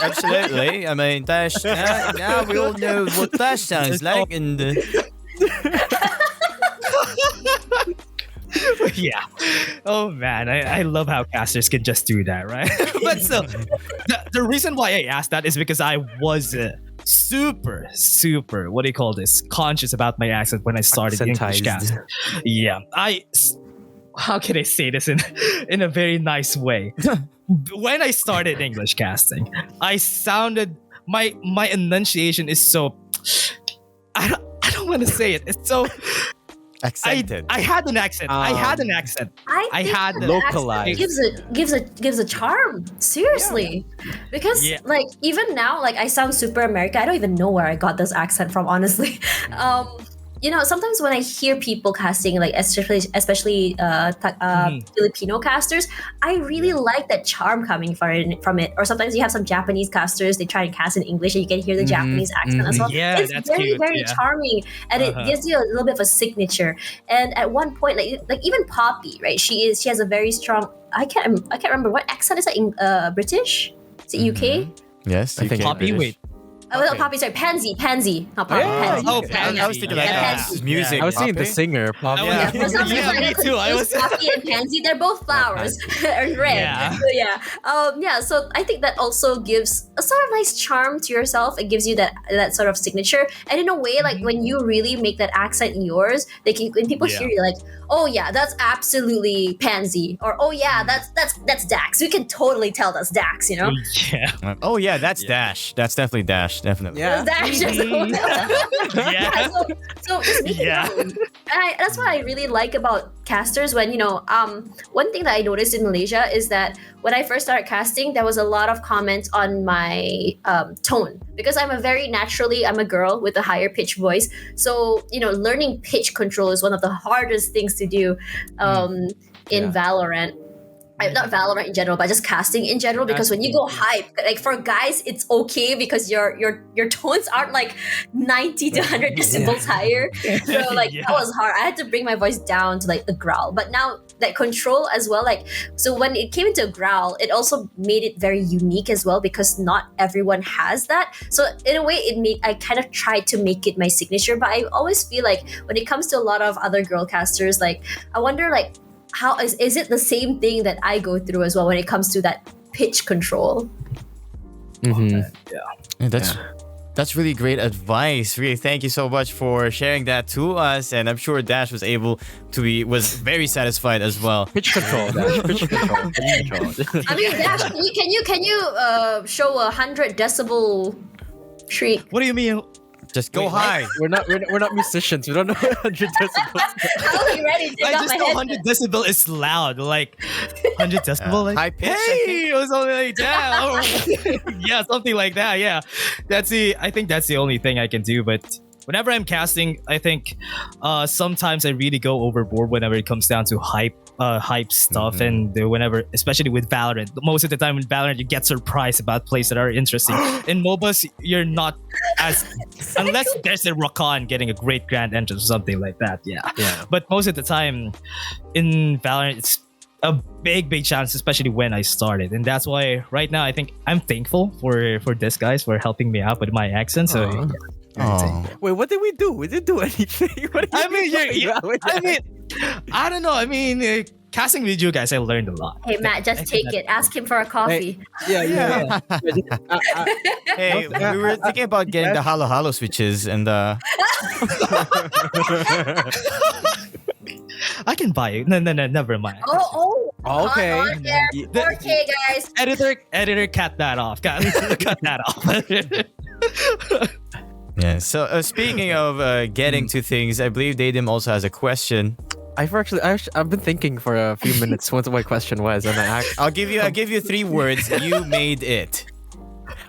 Absolutely. I mean, Dash. Now we all know what Dash sounds like, and Yeah. Oh man, I love how casters can just do that, right? But still, the reason why I asked that is because I was super what do you call this, conscious about my accent when I started English cast. Yeah, how can I say this in a very nice way? When I started English casting, I sounded, my enunciation is so, I don't want to say it. It's so accented. I had an accent. I had the localized. accent gives a charm. Seriously, because like even now, like I sound super American. I don't even know where I got this accent from, honestly. Sometimes when I hear people casting, like especially Filipino casters, I really like that charm coming from it. Or sometimes you have some Japanese casters, they try and cast in English and you can hear the Japanese accent as well. Yeah, it's that's very, cute. very charming, and it gives you a little bit of a signature. And at one point, like even Poppy, right? She has a very strong. I can't remember what accent is that. British? Is it UK? Yes, I think Poppy, wait. Oh, no, Poppy, sorry, Pansy, not Poppy. Pansy. Oh, I was thinking like Pansy. music. I was thinking the Poppy. singer. Probably. For some reason, I me got too. I confused. Poppy and Pansy, they're both flowers and red. Yeah. So I think that also gives a sort of nice charm to yourself. It gives you that sort of signature. And in a way, like when you really make that accent yours, when people hear you, like, oh yeah, that's absolutely Pansy, or oh yeah, that's Dax. We can totally tell that's Dax, Yeah. Oh yeah, that's Dash. That's definitely Dash. Definitely. Yeah. Dax. Yeah. So just make it known. And that's what I really like about casters. When one thing that I noticed in Malaysia is that when I first started casting, there was a lot of comments on my tone, because I'm a girl with a higher pitch voice. So learning pitch control is one of the hardest things to do in Valorant. Not Valorant in general, but just casting in general. Because when you go hype, like for guys, it's okay because your tones aren't like 90 to 100 decibels higher. So like that was hard. I had to bring my voice down to like a growl. But now that control as well, like so when it came into a growl, it also made it very unique as well, because not everyone has that. So in a way, I kind of tried to make it my signature. But I always feel like when it comes to a lot of other girl casters, like I wonder like, how is it the same thing that I go through as well when it comes to that pitch control? That's really great advice. Really, thank you so much for sharing that to us. And I'm sure Dash was very satisfied as well. Pitch control. Dash. Pitch control. I mean, Dash, can you show 100 decibel shriek? What do you mean? Just go high. We're not musicians. We don't know 100 decibels. How are you ready? I just know 100 decibel is loud. Like 100 decibel, like high pitch. hey, or something like that. Yeah, something like that. Yeah, I think that's the only thing I can do. But whenever I'm casting, I think sometimes I really go overboard whenever it comes down to hype stuff. And whenever, especially with Valorant, most of the time in Valorant you get surprised about plays that are interesting. In MOBAs, you're not as, unless there's a Rakan getting a great grand entrance or something like that. Yeah. But most of the time in Valorant, it's a big chance, especially when I started. And that's why right now I think I'm thankful for this guys for helping me out with my accent. So Oh. Wait, what did we do? We didn't do anything. What are I you mean, talking about? I mean, I don't know. I mean, casting with you guys, I learned a lot. Hey Matt, just take it. Ask him for a coffee. Yeah. Hey, we were thinking about getting the halo halo switches and I can buy it. No, never mind. Oh, Okay. on there. 4K guys. Editor, cut that off. Cut that off. yeah. So speaking of getting to things, I believe Dadum also has a question. I've been thinking for a few minutes what my question was, and I'll give you 3 words. You made it.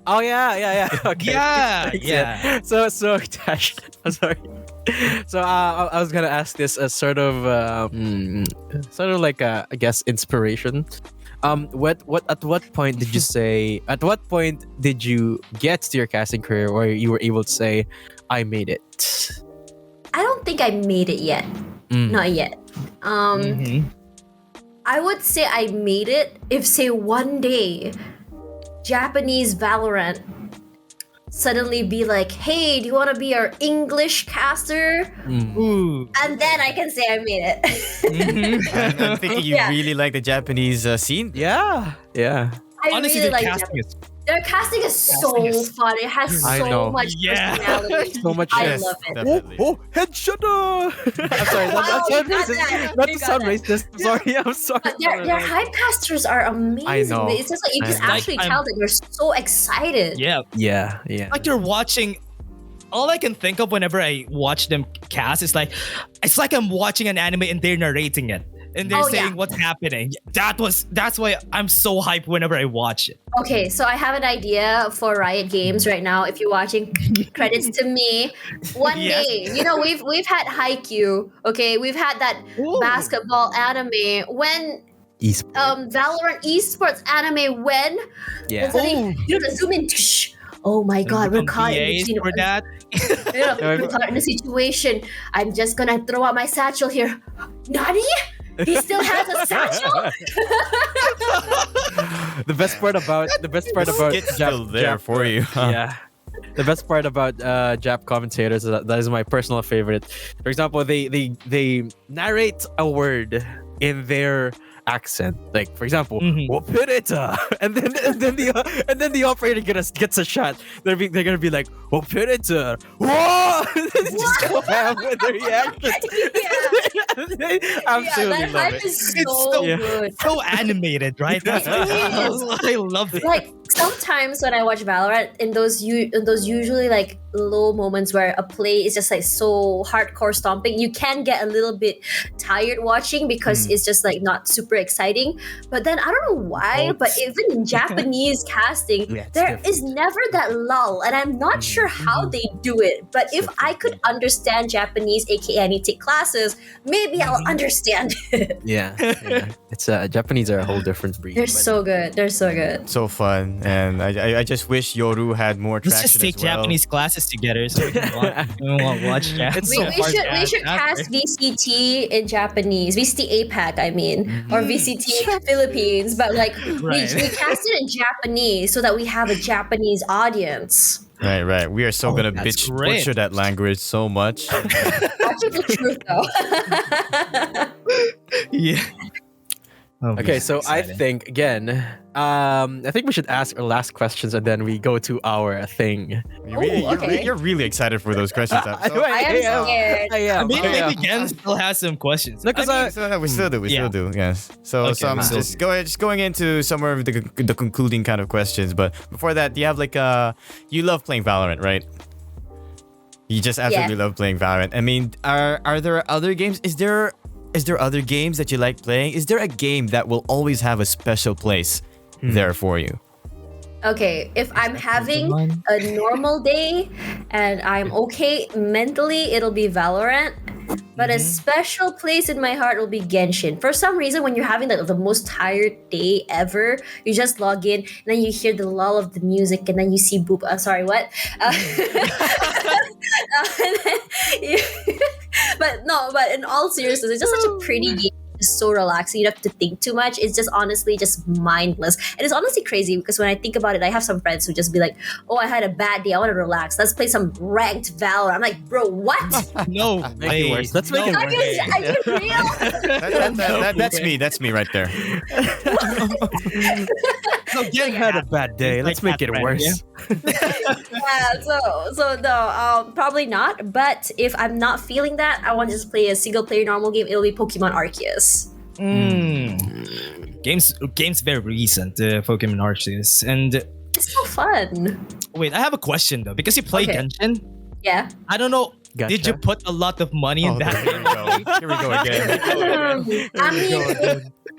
Oh yeah. Okay. Yeah. So Tash, I'm sorry. So I was gonna ask this as sort of like I guess inspiration. At what point did you say? At what point did you get to your casting career where you were able to say, "I made it"? I don't think I made it yet. Not yet. I would say I made it if, say, one day Japanese VALORANT suddenly be like, hey, do you want to be our English caster? Ooh. And then I can say I made it. I'm thinking you Yeah. really like the Japanese scene. Yeah. I Honestly, really the like casting is their casting is so fun. It has I so know. much Yeah. personality. So much. I Yes, love it. definitely. Headshot! I'm sorry, Wow, not you sound got racist. that. Not You to got sound that. racist. Sorry, I'm sorry. But their hypecasters are amazing. I know. It's just like you I can know. actually Like, tell that you're so excited. yeah. Yeah. Like you're watching. All I can think of whenever I watch them cast is like, it's like I'm watching an anime and they're narrating it and they're Oh, saying yeah. what's happening. That's why I'm so hyped whenever I watch it. Okay, so I have an idea for Riot Games right now. If you're watching, credits to me. One Yes. day, we've had Haikyuu. Okay, we've had that Ooh. basketball anime. When Esports. Valorant esports anime, when Yeah. suddenly, the zoom in. Oh my God, we're caught in VAs the for that. we're caught in a situation. I'm just gonna throw out my satchel here. Nani? He still has a satchel? The best part about It's still there for you. Huh? Yeah. The best part about Jap commentators is that is my personal favorite. For example, they narrate a word in their accent. Like for example, "Wopirita," and then the operator gets a shot. They're gonna be like, "Wopirita." Whoa! Just go ham with the reaction. They absolutely that love hype it. is It's so so- good. So animated, right? That's I love it. Like sometimes when I watch Valorant, in those usually like low moments where a play is just like so hardcore stomping, you can get a little bit tired watching because it's just like not super exciting. But then I don't know why, but even in Japanese casting, Yeah, it's there different. is never that lull, and I'm not sure how they do it. But if I could understand Japanese, aka I need to take classes, maybe I'll understand it. Yeah. It's Japanese are a whole different breed. They're but- so good. They're so good. So fun, and I just wish Yoru had more Let's traction just take as well. Japanese classes together so we can watch that. It's We, so we hard should to we should cast VCT in Japanese, VCT APAC, I mean, or VCT Philippines, but like Right. we cast it in Japanese so that we have a Japanese audience. Right. We are so Oh, gonna that's great. butcher that language so much. Actually, the truth though. Yeah. Oh, Okay, man, so I exciting. think again, I think we should ask our last questions and then we go to our thing. okay. You're really excited for those questions. I So- I am scared. I am. Maybe Gen still has some questions. No, because I mean, so we still do. We Yeah. still do. Yes. So Okay, some we still just going into some of the concluding kind of questions. But before that, do you have like you love playing Valorant, right? You just absolutely love playing Valorant. I mean, are there other games? Is there other games that you like playing? Is there a game that will always have a special place there for you? Okay, if I'm having a normal day and I'm okay mentally, it'll be Valorant. But a special place in my heart will be Genshin. For some reason, when you're having the most tired day ever, you just log in and then you hear the lull of the music and then you see Boop. Sorry, what? And then but in all seriousness, it's just such a pretty game. just so relaxing. You don't have to think too much. It's just honestly just mindless. And it's honestly crazy because when I think about it, I have some friends who just be like, "Oh, I had a bad day. I want to relax. Let's play some ranked Valorant." I'm like, "Bro, what? No Make it worse. Let's make it Are worse. you real?" That's me right there. So Jen had a bad day. Let's make it worse. Yeah, so no, probably not. But if I'm not feeling that, I want to just play a single player normal game. It'll be Pokemon Arceus. Games very recent, Pokemon Arceus. And It's so fun. wait, I have a question though, because you play Okay. Genshin. Yeah. I don't know. Gotcha. Did you put a lot of money in that Here game? we go. Here we go again. I mean,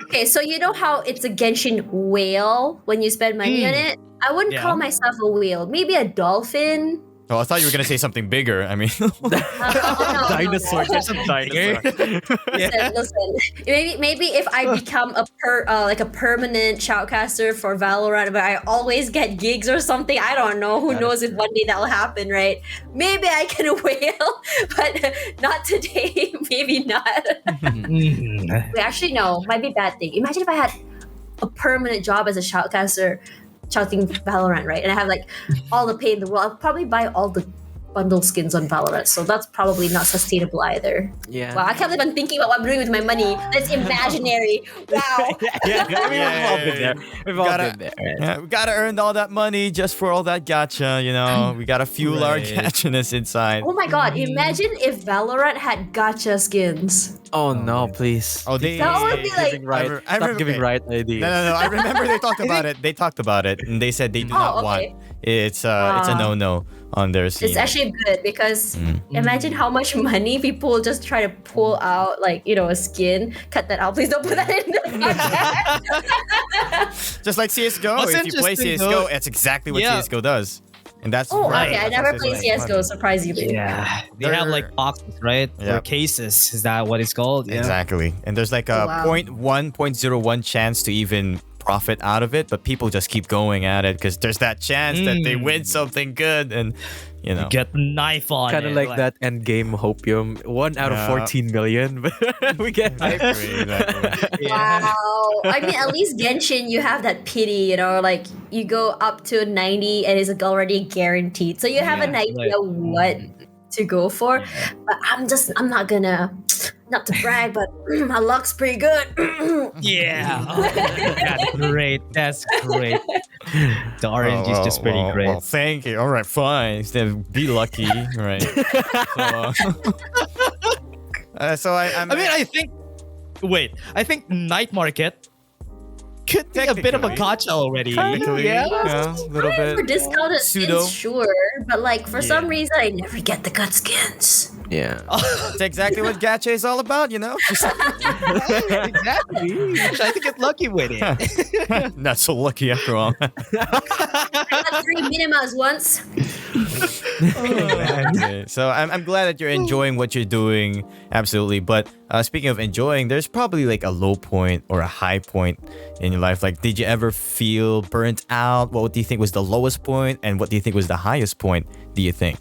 okay, so you know how it's a Genshin whale when you spend money on it? I wouldn't Yeah. call myself a whale. Maybe a dolphin. Oh, I thought you were gonna say something bigger. I mean, No. Dinosaur. There's a dinosaur. Listen. Maybe if I become like a permanent shoutcaster for Valorant, but I always get gigs or something. I don't know. Who knows if one day that'll happen, right? Maybe I can whale, but not today. Maybe not. Wait, actually, no. Might be a bad thing. Imagine if I had a permanent job as a shoutcaster, shouting Valorant, right? And I have like all the pay in the world. I'll probably buy all the bundle skins on Valorant, so that's probably not sustainable either. Yeah. Wow, I can't believe I'm thinking about what I'm doing with my money. That's imaginary. Wow. Yeah, I mean, we've all been there. We've all Gotta- been there. Right? yeah, we gotta earn all that money just for all that gacha. You know, we gotta fuel our Right. gachiness inside. Oh my god, imagine if Valorant had gacha skins. Oh no, please. Oh, they. That would be like- Giving right. I Stop giving okay. right ideas. No. I remember they talked about it. They talked about it, and they said they do not Oh, want. okay. It's a no on their scene. It's actually good because imagine how much money people will just try to pull out, like, you know, a skin. Cut that out. Please don't put that in the podcast. Just like CS:GO. What's If you play interesting, CS:GO, though- it's exactly what Yeah. CS:GO does, and that's Oh, right. okay. I That's never what played CS:GO CSGO, surprisingly. Yeah, they have like boxes, right? Yeah. Or cases. Is that what it's called? Yeah. Exactly. And there's like a Wow. 0.01 chance to even profit out of it, but people just keep going at it because there's that chance that they win something good, and you know. Get Nightfall. Kind of like that end game hopium. 1 out of Yeah. 14 million. We get hype. Exactly. Wow. I mean, at least Genshin, you have that pity, you know, like you go up to 90 and it's already guaranteed. So you have an idea what to go for. But I'm not gonna, not to brag, but my luck's pretty good. Yeah. Oh, that's great. That's great. The RNG is just pretty great. Well, thank you. All right, fine. Instead, be lucky. Right. So I I mean, I think. Wait, I think Night Market could be a bit of a Technically. gotcha already. technically, yeah. a little For bit. discounted Pseudo. skins, sure. But like for some reason, I never get the good skins. Yeah. That's exactly what gacha is all about, you know. Exactly. Try to get lucky with it. Not so lucky after all. I got 3 minimas once. Okay, so I'm glad that you're enjoying what you're doing, absolutely. But speaking of enjoying, there's probably like a low point or a high point in your life. Like, did you ever feel burnt out? What do you think was the lowest point, and what do you think was the highest point? Do you think?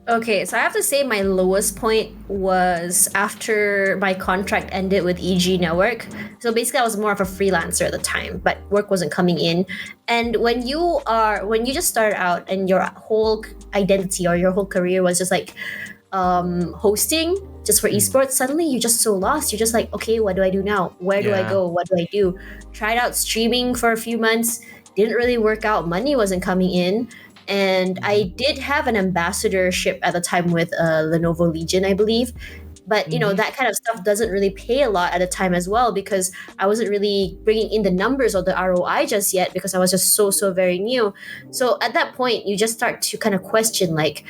Okay, so I have to say my lowest point was after my contract ended with EG Network. So basically I was more of a freelancer at the time, but work wasn't coming in. And when you just start out and your whole identity or your whole career was just like hosting just for esports, suddenly you're just so lost. You're just like, okay, what do I do now? Where do I Yeah. go? What do I do? Tried out streaming for a few months, didn't really work out. Money wasn't coming in. And I did have an ambassadorship at the time with Lenovo Legion, I believe. But, you know, that kind of stuff doesn't really pay a lot at the time as well because I wasn't really bringing in the numbers or the ROI just yet because I was just so very new. So at that point, you just start to kind of question, like,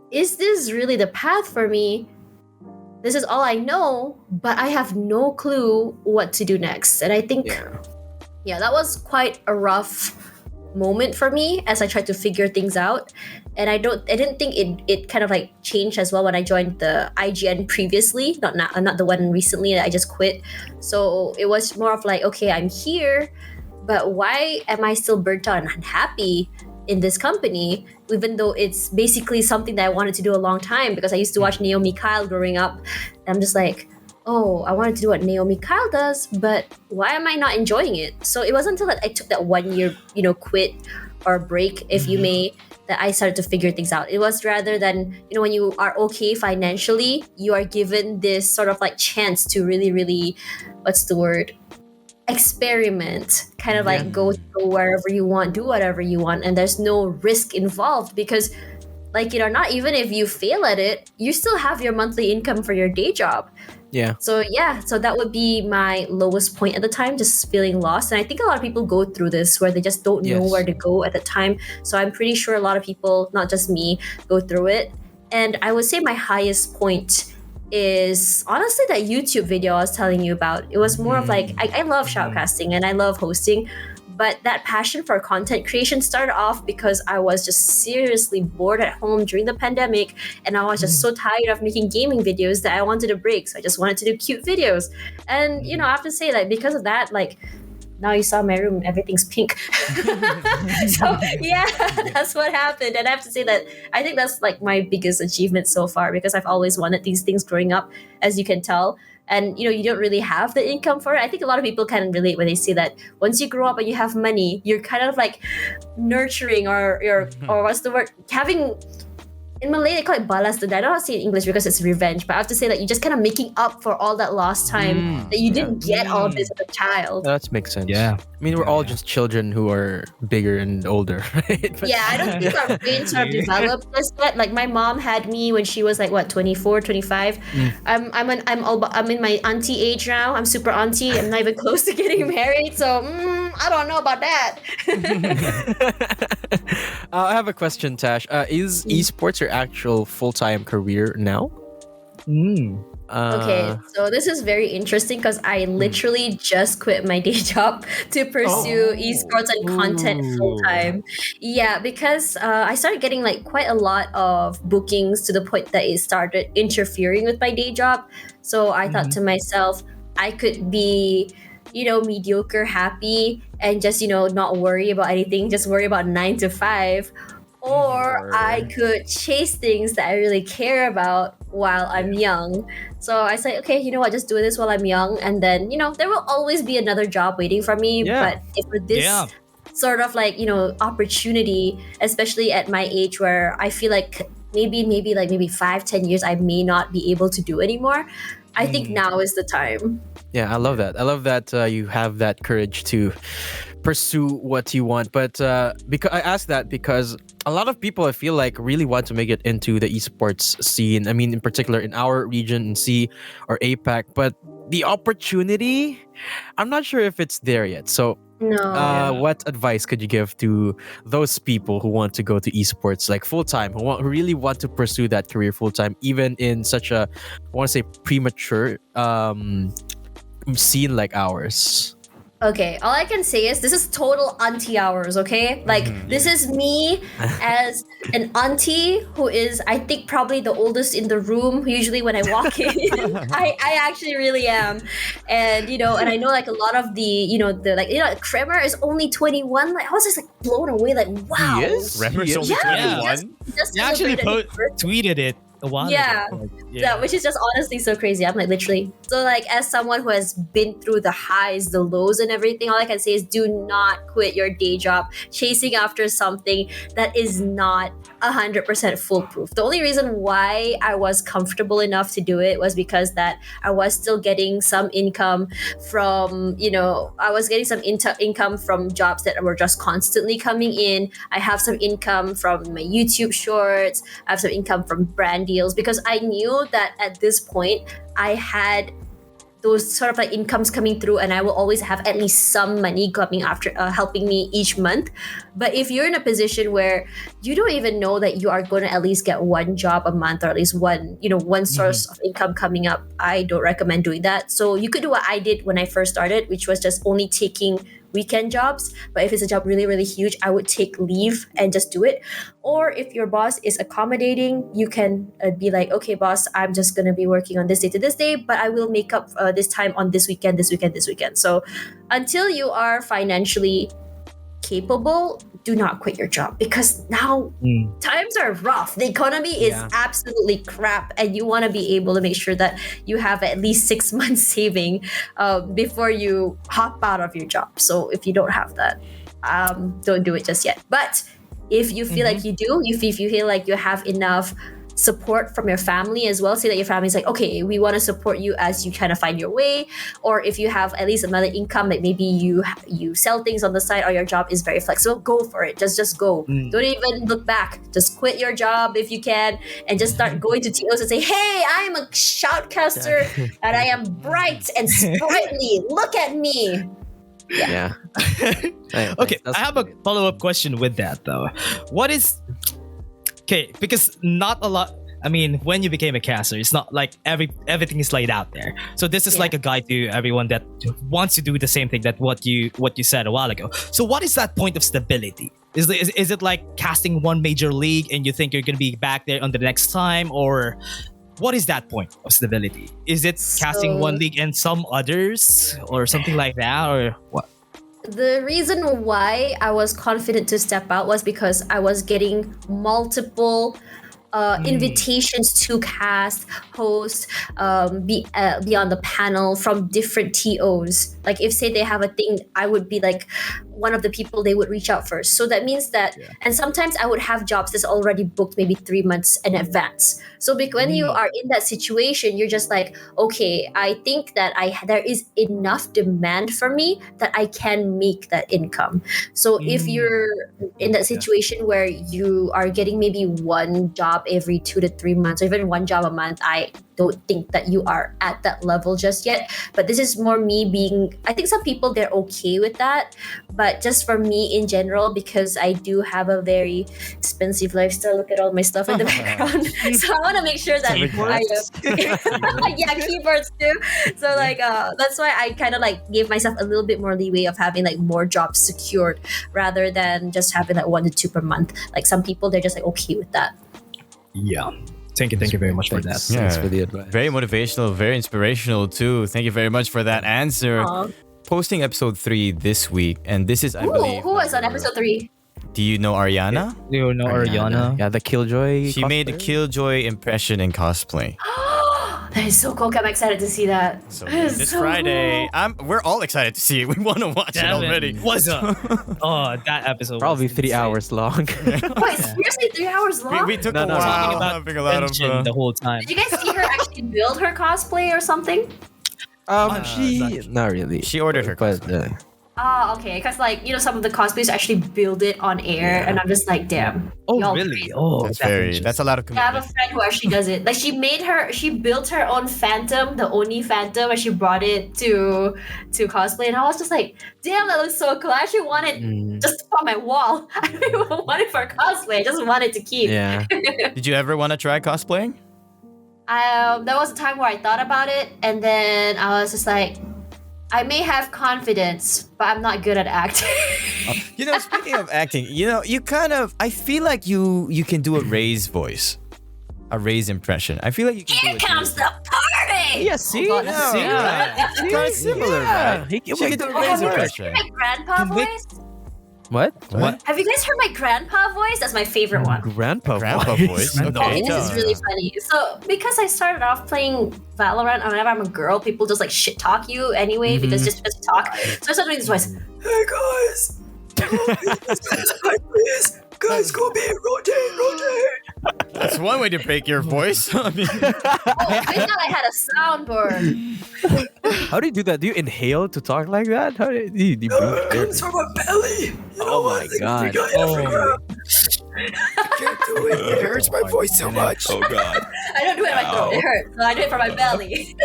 is this really the path for me? This is all I know, but I have no clue what to do next. And I think, yeah, that was quite a rough moment for me as I tried to figure things out. And I didn't think it kind of like changed as well when I joined the IGN previously, not the one recently that I just quit. So it was more of like, okay, I'm here, but why am I still burnt out and unhappy in this company, even though it's basically something that I wanted to do a long time because I used to watch Naomi Kyle growing up. And I'm just like, oh, I wanted to do what Naomi Kyle does, but why am I not enjoying it? So it wasn't until that I took that 1 year, quit or break, if you may, that I started to figure things out. It was rather than, when you are okay financially, you are given this sort of like chance to really, really, what's the word? Experiment, kind of like go wherever you want, do whatever you want, and there's no risk involved because, like it or not, even if you fail at it, you still have your monthly income for your day job. Yeah. So that would be my lowest point at the time, just feeling lost. And I think a lot of people go through this where they just don't know where to go at the time. So I'm pretty sure a lot of people, not just me, go through it. And I would say my highest point is honestly that YouTube video I was telling you about. It was more of like, I love shoutcasting and I love hosting, but that passion for content creation started off because I was just seriously bored at home during the pandemic, and I was just so tired of making gaming videos that I wanted a break. So I just wanted to do cute videos. And I have to say, like, because of that, like, now you saw my room, everything's pink. So yeah, that's what happened. And I have to say that I think that's like my biggest achievement so far, because I've always wanted these things growing up, as you can tell. And you don't really have the income for it. I think a lot of people can relate when they say that once you grow up and you have money, you're kind of like nurturing or what's the word? Having, in Malay they call it balas dendam. I don't know how to say it in English because it's revenge, but I have to say that you're just kind of making up for all that lost time that you didn't get all of this as a child. That makes sense. Yeah. I mean, we're all just children who are bigger and older, right? But Yeah, I don't think our brains are developed as yet. Like my mom had me when she was like 24, 25. I'm in my auntie age now. I'm super auntie. I'm not even close to getting married, so I don't know about that. I have a question, Tash. Is esports your actual full-time career now? Okay, so this is very interesting because I literally just quit my day job to pursue esports and content full time. Yeah, because I started getting like quite a lot of bookings to the point that it started interfering with my day job. So I thought to myself, I could be mediocre, happy, and just not worry about anything, just worry about 9 to 5. Or I could chase things that I really care about while I'm young. So I say, okay, you know what, just do this while I'm young, and then there will always be another job waiting for me. Yeah. But if for this sort of like opportunity, especially at my age where I feel like maybe 5-10 years I may not be able to do anymore, I think now is the time. Yeah, I love that. I love that you have that courage to pursue what you want. But because I ask that because a lot of people, I feel like, really want to make it into the esports scene. I mean, in particular in our region, in C or APAC, but the opportunity, I'm not sure if it's there yet. So No. what advice could you give to those people who want to go to esports like full-time, who really want to pursue that career full-time, even in such a, I want to say, premature scene like ours? Okay, all I can say is this is total auntie hours, okay? Like, this is me as an auntie who is, I think, probably the oldest in the room, usually when I walk in. I actually really am. And, and I know, like, a lot of Kremer is only 21. Like, I was just, like, blown away, like, wow. He is? Kremer's only 21? Just You actually celebrated his birthday. tweeted it a while Yeah. ago. Yeah, which is just honestly so crazy. I'm like, literally. So, like, as someone who has been through the highs, the lows, and everything, all I can say is do not quit your day job chasing after something that is not 100% foolproof. The only reason why I was comfortable enough to do it was because that I was still getting some income from, income from jobs that were just constantly coming in. I have some income from my YouTube shorts. I have some income from brand deals, because I knew that at this point I had those sort of like incomes coming through, and I will always have at least some money coming after helping me each month. But if you're in a position where you don't even know that you are going to at least get one job a month, or at least one source of income coming up, I don't recommend doing that. So you could do what I did when I first started, which was just only taking weekend jobs. But if it's a job really, really huge, I would take leave and just do it. Or if your boss is accommodating, you can be like, okay, boss, I'm just going to be working on this day to this day, but I will make up this time on this weekend. So until you are financially capable, do not quit your job, because now times are rough. The economy is absolutely crap, and you want to be able to make sure that you have at least 6 months saving before you hop out of your job. So if you don't have that, don't do it just yet. But if you feel like you do, if you feel like you have enough support from your family as well, say that your family's like, okay, we want to support you as you kind of find your way, or if you have at least another income, like maybe you sell things on the side, or your job is very flexible, go for it. Just go. Don't even look back. Just quit your job if you can, and just start going to TOs and say, hey, I am a shoutcaster and I am bright and sprightly, look at me. Yeah. Okay, I have a follow-up question with that though. What is okay? Because not a lot. I mean, when you became a caster, it's not like everything is laid out there. So this is like a guide to everyone that wants to do the same thing that what you said a while ago. So what is that point of stability? Is it like casting one major league and you think you're gonna be back there on the next time, or what is that point of stability? Is it casting one league and some others, or something like that, or what? The reason why I was confident to step out was because I was getting multiple invitations to cast, host, be on the panel from different TOs. Like if say they have a thing, I would be like one of the people they would reach out first. So that means that, and sometimes I would have jobs that's already booked maybe 3 months in advance. So when you are in that situation, you're just like, okay, I think that there is enough demand for me that I can make that income. So if you're in that situation where you are getting maybe one job every 2 to 3 months, or even one job a month, I don't think that you are at that level just yet. But this is more me being, I think some people, they're okay with that. But just for me in general, because I do have a very expensive lifestyle, look at all my stuff in the background. So I want to make sure that keyboards too. So that's why I kind of like gave myself a little bit more leeway of having like more jobs secured rather than just having like 1 to 2 per month. Like some people, they're just like okay with that. Yeah. Thank you very much for that. Thanks for the advice. Very motivational, very inspirational too. Thank you very much for that answer. Aww. Posting episode 3 this week, and this is, I believe, who was on episode 3? Do you know Ariana? You know Ariana? Yeah, the Killjoy. She made a Killjoy impression in cosplay. That is so cool. I'm excited to see that. So That is this so Friday, cool. we're all excited to see it. We want to watch it already. What's up? Oh, that episode. Probably was 3 insane. hours long. Wait, seriously, 3 hours long? We took No, a no, while talking about having a lot of tension the whole time. Did you guys see her actually build her cosplay or something? Not really. She ordered her but cosplay. Oh, okay. Because some of the cosplays actually build it on air, and I'm just like, damn. Oh, y'all really? crazy. Oh, That's a lot of Yeah, I have a commitment. friend who actually does it. Like she built her own Phantom, the Oni Phantom, and she brought it to cosplay, and I was just like, damn, that looks so cool. I actually want it just on my wall. I don't even want it for cosplay. I just want it to keep. Yeah. Did you ever want to try cosplaying? There was a time where I thought about it, and then I was just like, I may have confidence, but I'm not good at acting. Speaking of acting, I feel like you can do a Ray's voice. A Ray's impression. I feel like you can Here do it. comes the party! Yeah, see? Oh, God, Yeah. see? Yeah. It's kind of similar, right? He She can do a Oh, Ray's have you guys impression. heard my grandpa voice? What? Have you guys heard my grandpa voice? That's my favorite one. Grandpa voice. Okay, Okay. this is really funny. So, because I started off playing Valorant, whenever I'm a girl, people just like shit talk you anyway because just to talk. So I started doing this voice. Hey guys, please, guys, go be rotate. That's one way to break your voice. I mean, Oh, I thought I had a soundboard. How do you do that? Do you inhale to talk like that? How do you breathe air? from my belly. Oh my god. Oh. can't do it. It hurts my voice so much. Oh god. I don't do it in my throat. It hurts. So I do it from my belly.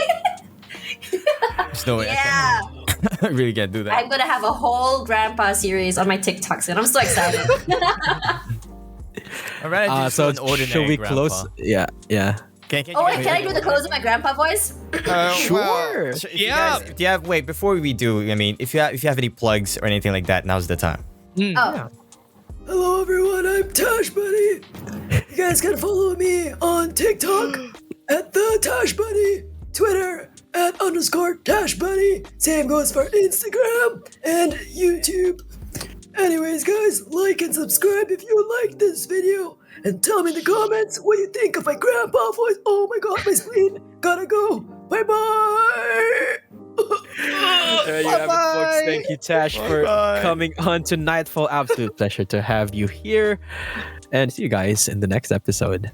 There's no way Yeah. I really can't do that. I'm gonna have a whole grandpa series on my TikTok soon. I'm so excited. All right, So an ordinary should we grandpa. close? Yeah. Can Oh wait, can I do the close of my grandpa voice? Sure. Yeah. Wait, before we do, I mean, if you have any plugs or anything like that, now's the time. Oh. Hello everyone, I'm Tashbunny. You guys can follow me on TikTok at the Tashbunny, Twitter at _Tashbunny. Same goes for Instagram and YouTube. Anyways, guys, like and subscribe if you like this video. And tell me in the comments what you think of my grandpa voice. Oh my god, my spleen. Gotta go. Bye-bye. There you have it, folks. Thank you, Tash, for coming on to Nightfall. Absolute pleasure to have you here. And see you guys in the next episode.